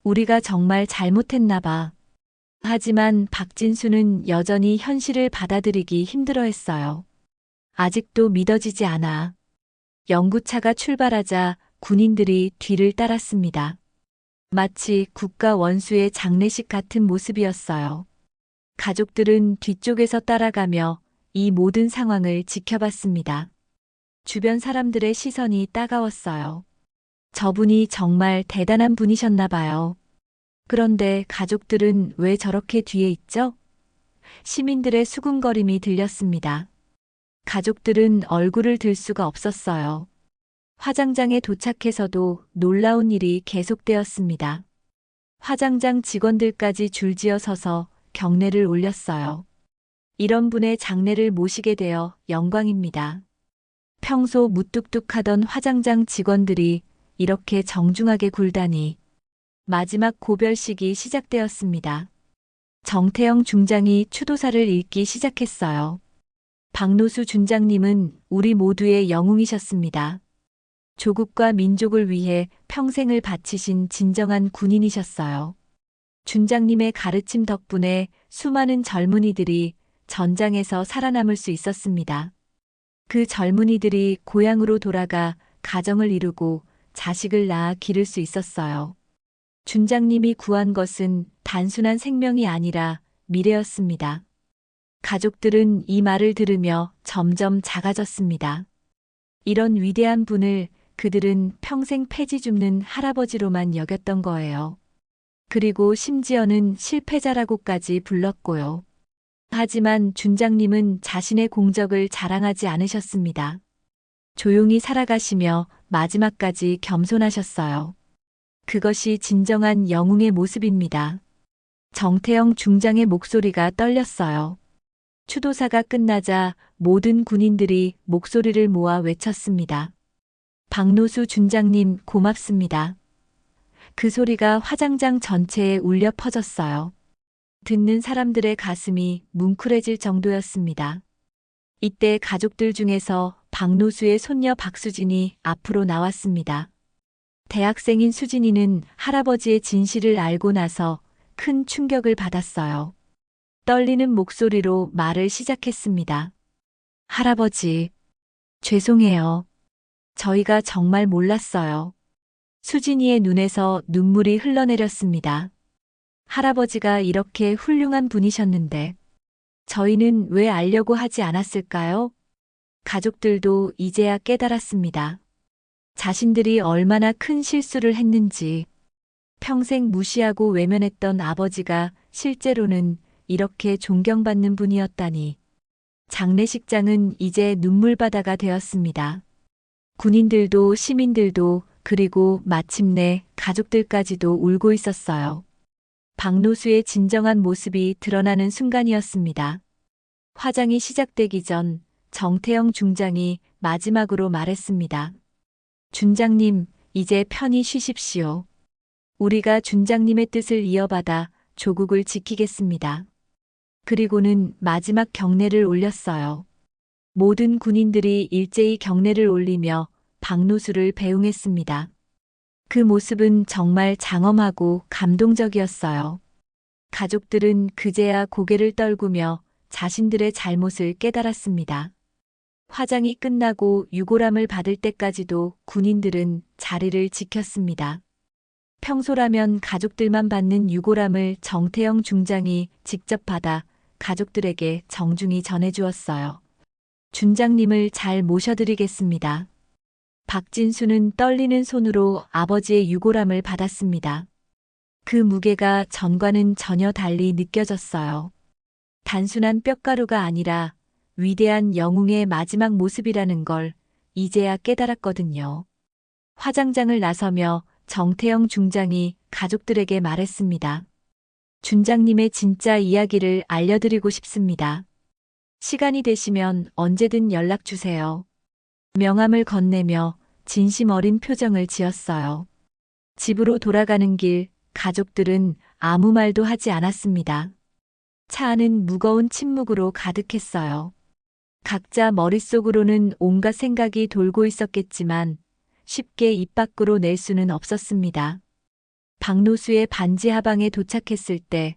우리가 정말 잘못했나 봐. 하지만 박진수는 여전히 현실을 받아들이기 힘들어했어요. 아직도 믿어지지 않아. 연구차가 출발하자 군인들이 뒤를 따랐습니다. 마치 국가 원수의 장례식 같은 모습이었어요. 가족들은 뒤쪽에서 따라가며 이 모든 상황을 지켜봤습니다. 주변 사람들의 시선이 따가웠어요. 저분이 정말 대단한 분이셨나 봐요. 그런데 가족들은 왜 저렇게 뒤에 있죠? 시민들의 수군거림이 들렸습니다. 가족들은 얼굴을 들 수가 없었어요. 화장장에 도착해서도 놀라운 일이 계속되었습니다. 화장장 직원들까지 줄지어 서서 경례를 올렸어요. 이런 분의 장례를 모시게 되어 영광입니다. 평소 무뚝뚝하던 화장장 직원들이 이렇게 정중하게 굴다니. 마지막 고별식이 시작되었습니다. 정태영 중장이 추도사를 읽기 시작했어요. 박노수 준장님은 우리 모두의 영웅이셨습니다. 조국과 민족을 위해 평생을 바치신 진정한 군인이셨어요. 준장님의 가르침 덕분에 수많은 젊은이들이 전장에서 살아남을 수 있었습니다. 그 젊은이들이 고향으로 돌아가 가정을 이루고 자식을 낳아 기를 수 있었어요. 준장님이 구한 것은 단순한 생명이 아니라 미래였습니다. 가족들은 이 말을 들으며 점점 작아졌습니다. 이런 위대한 분을 그들은 평생 폐지 줍는 할아버지로만 여겼던 거예요. 그리고 심지어는 실패자라고까지 불렀고요. 하지만 준장님은 자신의 공적을 자랑하지 않으셨습니다. 조용히 살아가시며 마지막까지 겸손하셨어요. 그것이 진정한 영웅의 모습입니다. 정태영 중장의 목소리가 떨렸어요. 추도사가 끝나자 모든 군인들이 목소리를 모아 외쳤습니다. 박노수 준장님 고맙습니다. 그 소리가 화장장 전체에 울려 퍼졌어요. 듣는 사람들의 가슴이 뭉클해질 정도였습니다. 이때 가족들 중에서 박노수의 손녀 박수진이 앞으로 나왔습니다. 대학생인 수진이는 할아버지의 진실을 알고 나서 큰 충격을 받았어요. 떨리는 목소리로 말을 시작했습니다. 할아버지, 죄송해요. 저희가 정말 몰랐어요. 수진이의 눈에서 눈물이 흘러내렸습니다. 할아버지가 이렇게 훌륭한 분이셨는데 저희는 왜 알려고 하지 않았을까요? 가족들도 이제야 깨달았습니다. 자신들이 얼마나 큰 실수를 했는지. 평생 무시하고 외면했던 아버지가 실제로는 이렇게 존경받는 분이었다니. 장례식장은 이제 눈물바다가 되었습니다. 군인들도 시민들도 그리고 마침내 가족들까지도 울고 있었어요. 박노수의 진정한 모습이 드러나는 순간이었습니다. 화장이 시작되기 전 정태영 중장이 마지막으로 말했습니다. 준장님, 이제 편히 쉬십시오. 우리가 준장님의 뜻을 이어받아 조국을 지키겠습니다. 그리고는 마지막 경례를 올렸어요. 모든 군인들이 일제히 경례를 올리며 박노수를 배웅했습니다. 그 모습은 정말 장엄하고 감동적이었어요. 가족들은 그제야 고개를 떨구며 자신들의 잘못을 깨달았습니다. 화장이 끝나고 유골함을 받을 때까지도 군인들은 자리를 지켰습니다. 평소라면 가족들만 받는 유골함을 정태영 중장이 직접 받아 가족들에게 정중히 전해주었어요. 준장님을 잘 모셔드리겠습니다. 박진수는 떨리는 손으로 아버지의 유골함을 받았습니다. 그 무게가 전과는 전혀 달리 느껴졌어요. 단순한 뼈가루가 아니라 위대한 영웅의 마지막 모습이라는 걸 이제야 깨달았거든요. 화장장을 나서며 정태영 중장이 가족들에게 말했습니다. 준장님의 진짜 이야기를 알려드리고 싶습니다. 시간이 되시면 언제든 연락 주세요. 명함을 건네며 진심 어린 표정을 지었어요. 집으로 돌아가는 길, 가족들은 아무 말도 하지 않았습니다. 차 안은 무거운 침묵으로 가득했어요. 각자 머릿속으로는 온갖 생각이 돌고 있었겠지만 쉽게 입 밖으로 낼 수는 없었습니다. 박노수의 반지 하방에 도착했을 때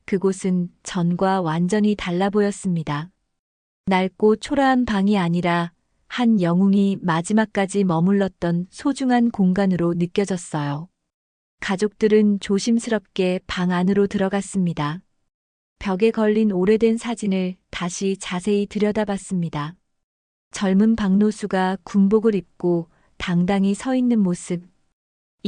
그곳은 전과 완전히 달라 보였습니다. 낡고 초라한 방이 아니라 한 영웅이 마지막까지 머물렀던 소중한 공간으로 느껴졌어요. 가족들은 조심스럽게 방 안으로 들어갔습니다. 벽에 걸린 오래된 사진을 다시 자세히 들여다봤습니다. 젊은 박노수가 군복을 입고 당당히 서 있는 모습.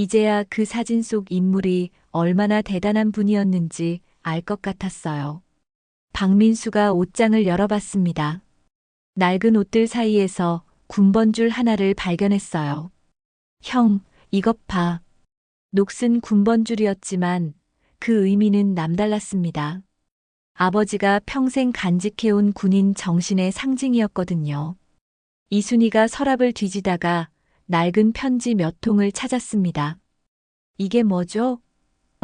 이제야 그 사진 속 인물이 얼마나 대단한 분이었는지 알 것 같았어요. 박민수가 옷장을 열어봤습니다. 낡은 옷들 사이에서 군번줄 하나를 발견했어요. 형, 이것 봐. 녹슨 군번줄이었지만 그 의미는 남달랐습니다. 아버지가 평생 간직해온 군인 정신의 상징이었거든요. 이순이가 서랍을 뒤지다가 낡은 편지 몇 통을 찾았습니다. 이게 뭐죠?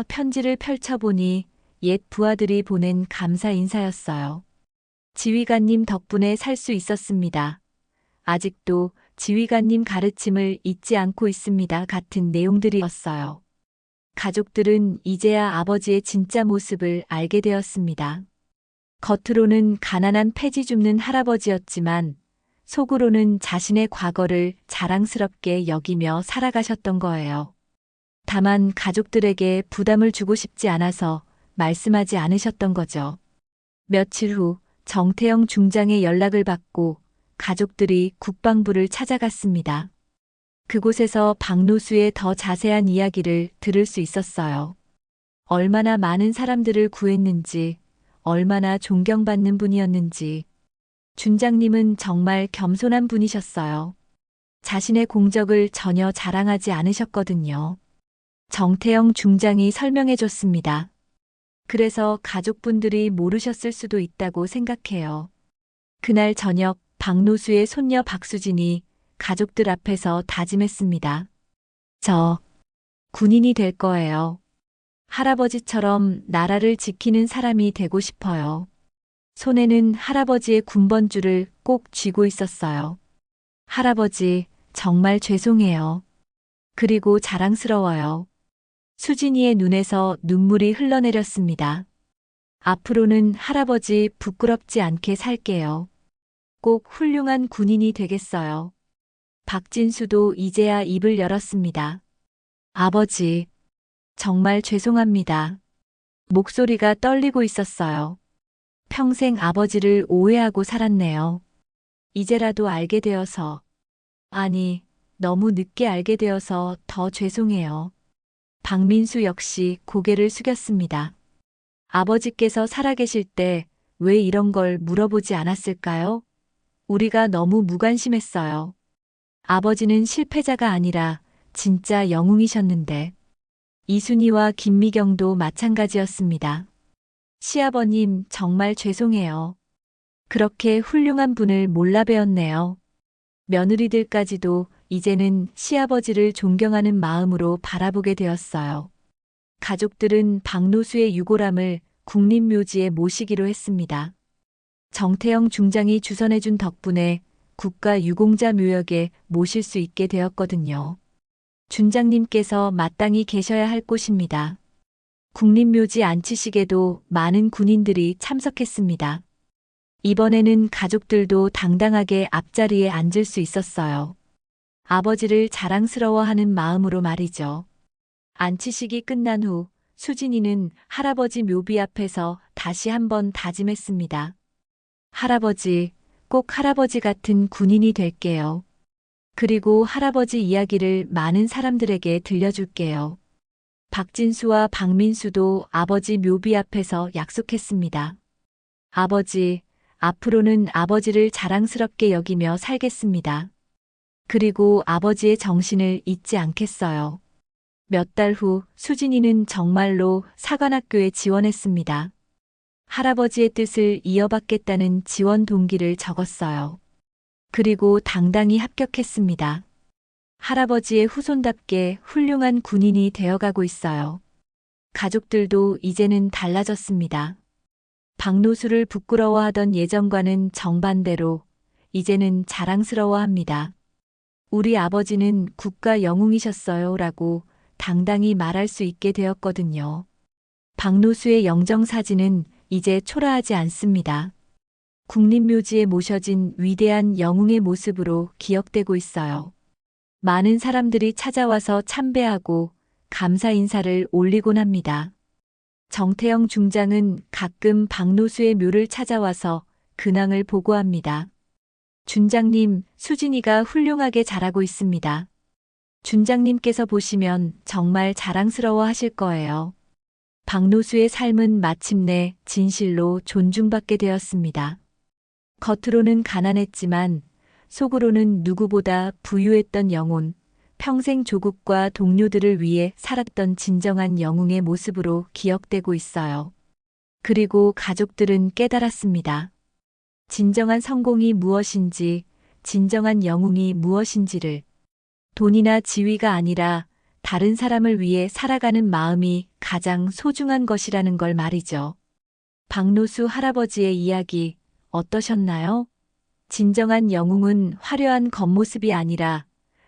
편지를 펼쳐보니 옛 부하들이 보낸 감사 인사였어요. 지휘관님 덕분에 살 수 있었습니다. 아직도 지휘관님 가르침을 잊지 않고 있습니다. 같은 내용들이었어요. 가족들은 이제야 아버지의 진짜 모습을 알게 되었습니다. 겉으로는 가난한 폐지 줍는 할아버지였지만 속으로는 자신의 과거를 자랑스럽게 여기며 살아가셨던 거예요. 다만 가족들에게 부담을 주고 싶지 않아서 말씀하지 않으셨던 거죠. 며칠 후 정태영 중장의 연락을 받고 가족들이 국방부를 찾아갔습니다. 그곳에서 박노수의 더 자세한 이야기를 들을 수 있었어요. 얼마나 많은 사람들을 구했는지, 얼마나 존경받는 분이었는지. 준장님은 정말 겸손한 분이셨어요. 자신의 공적을 전혀 자랑하지 않으셨거든요. 정태영 중장이 설명해 줬습니다. 그래서 가족분들이 모르셨을 수도 있다고 생각해요. 그날 저녁 박노수의 손녀 박수진이 가족들 앞에서 다짐했습니다. 저 군인이 될 거예요. 할아버지처럼 나라를 지키는 사람이 되고 싶어요. 손에는 할아버지의 군번줄을 꼭 쥐고 있었어요. 할아버지, 정말 죄송해요. 그리고 자랑스러워요. 수진이의 눈에서 눈물이 흘러내렸습니다. 앞으로는 할아버지 부끄럽지 않게 살게요. 꼭 훌륭한 군인이 되겠어요. 박진수도 이제야 입을 열었습니다. 아버지, 정말 죄송합니다. 목소리가 떨리고 있었어요. 평생 아버지를 오해하고 살았네요. 이제라도 알게 되어서, 아니, 너무 늦게 알게 되어서 더 죄송해요. 박민수 역시 고개를 숙였습니다. 아버지께서 살아계실 때 왜 이런 걸 물어보지 않았을까요? 우리가 너무 무관심했어요. 아버지는 실패자가 아니라 진짜 영웅이셨는데. 이순이와 김미경도 마찬가지였습니다. 시아버님 정말 죄송해요. 그렇게 훌륭한 분을 몰라 뵈었네요. 며느리들까지도 이제는 시아버지를 존경하는 마음으로 바라보게 되었어요. 가족들은 박노수의 유골함을 국립묘지에 모시기로 했습니다. 정태영 중장이 주선해준 덕분에 국가유공자 묘역에 모실 수 있게 되었거든요. 준장님께서 마땅히 계셔야 할 곳입니다. 국립묘지 안치식에도 많은 군인들이 참석했습니다. 이번에는 가족들도 당당하게 앞자리에 앉을 수 있었어요. 아버지를 자랑스러워하는 마음으로 말이죠. 안치식이 끝난 후 수진이는 할아버지 묘비 앞에서 다시 한번 다짐했습니다. 할아버지, 꼭 할아버지 같은 군인이 될게요. 그리고 할아버지 이야기를 많은 사람들에게 들려줄게요. 박진수와 박민수도 아버지 묘비 앞에서 약속했습니다. 아버지, 앞으로는 아버지를 자랑스럽게 여기며 살겠습니다. 그리고 아버지의 정신을 잊지 않겠어요. 몇 달 후 수진이는 정말로 사관학교에 지원했습니다. 할아버지의 뜻을 이어받겠다는 지원 동기를 적었어요. 그리고 당당히 합격했습니다. 할아버지의 후손답게 훌륭한 군인이 되어가고 있어요. 가족들도 이제는 달라졌습니다. 박노수를 부끄러워하던 예전과는 정반대로 이제는 자랑스러워합니다. 우리 아버지는 국가 영웅이셨어요 라고 당당히 말할 수 있게 되었거든요. 박노수의 영정사진은 이제 초라하지 않습니다. 국립묘지에 모셔진 위대한 영웅의 모습으로 기억되고 있어요. 많은 사람들이 찾아와서 참배하고 감사 인사를 올리곤 합니다. 정태영 중장은 가끔 박노수의 묘를 찾아와서 근황을 보고합니다. 준장님, 수진이가 훌륭하게 자라고 있습니다. 준장님께서 보시면 정말 자랑스러워 하실 거예요. 박노수의 삶은 마침내 진실로 존중받게 되었습니다. 겉으로는 가난했지만 속으로는 누구보다 부유했던 영혼, 평생 조국과 동료들을 위해 살았던 진정한 영웅의 모습으로 기억되고 있어요. 그리고 가족들은 깨달았습니다. 진정한 성공이 무엇인지, 진정한 영웅이 무엇인지를. 돈이나 지위가 아니라 다른 사람을 위해 살아가는 마음이 가장 소중한 것이라는 걸 말이죠. 박노수 할아버지의 이야기 어떠셨나요? 진정한 영웅은 화려한 겉모습이 아니라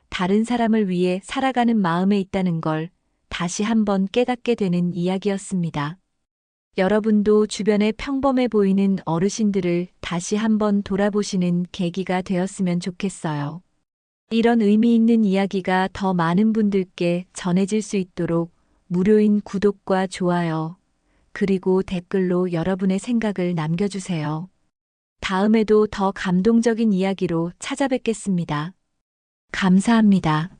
다른 사람을 위해 살아가는 마음에 있다는 걸 다시 한번 깨닫게 되는 이야기였습니다. 여러분도 주변에 평범해 보이는 어르신들을 다시 한번 돌아보시는 계기가 되었으면 좋겠어요. 이런 의미 있는 이야기가 더 많은 분들께 전해질 수 있도록 무료인 구독과 좋아요, 그리고 댓글로 여러분의 생각을 남겨주세요. 다음에도 더 감동적인 이야기로 찾아뵙겠습니다. 감사합니다.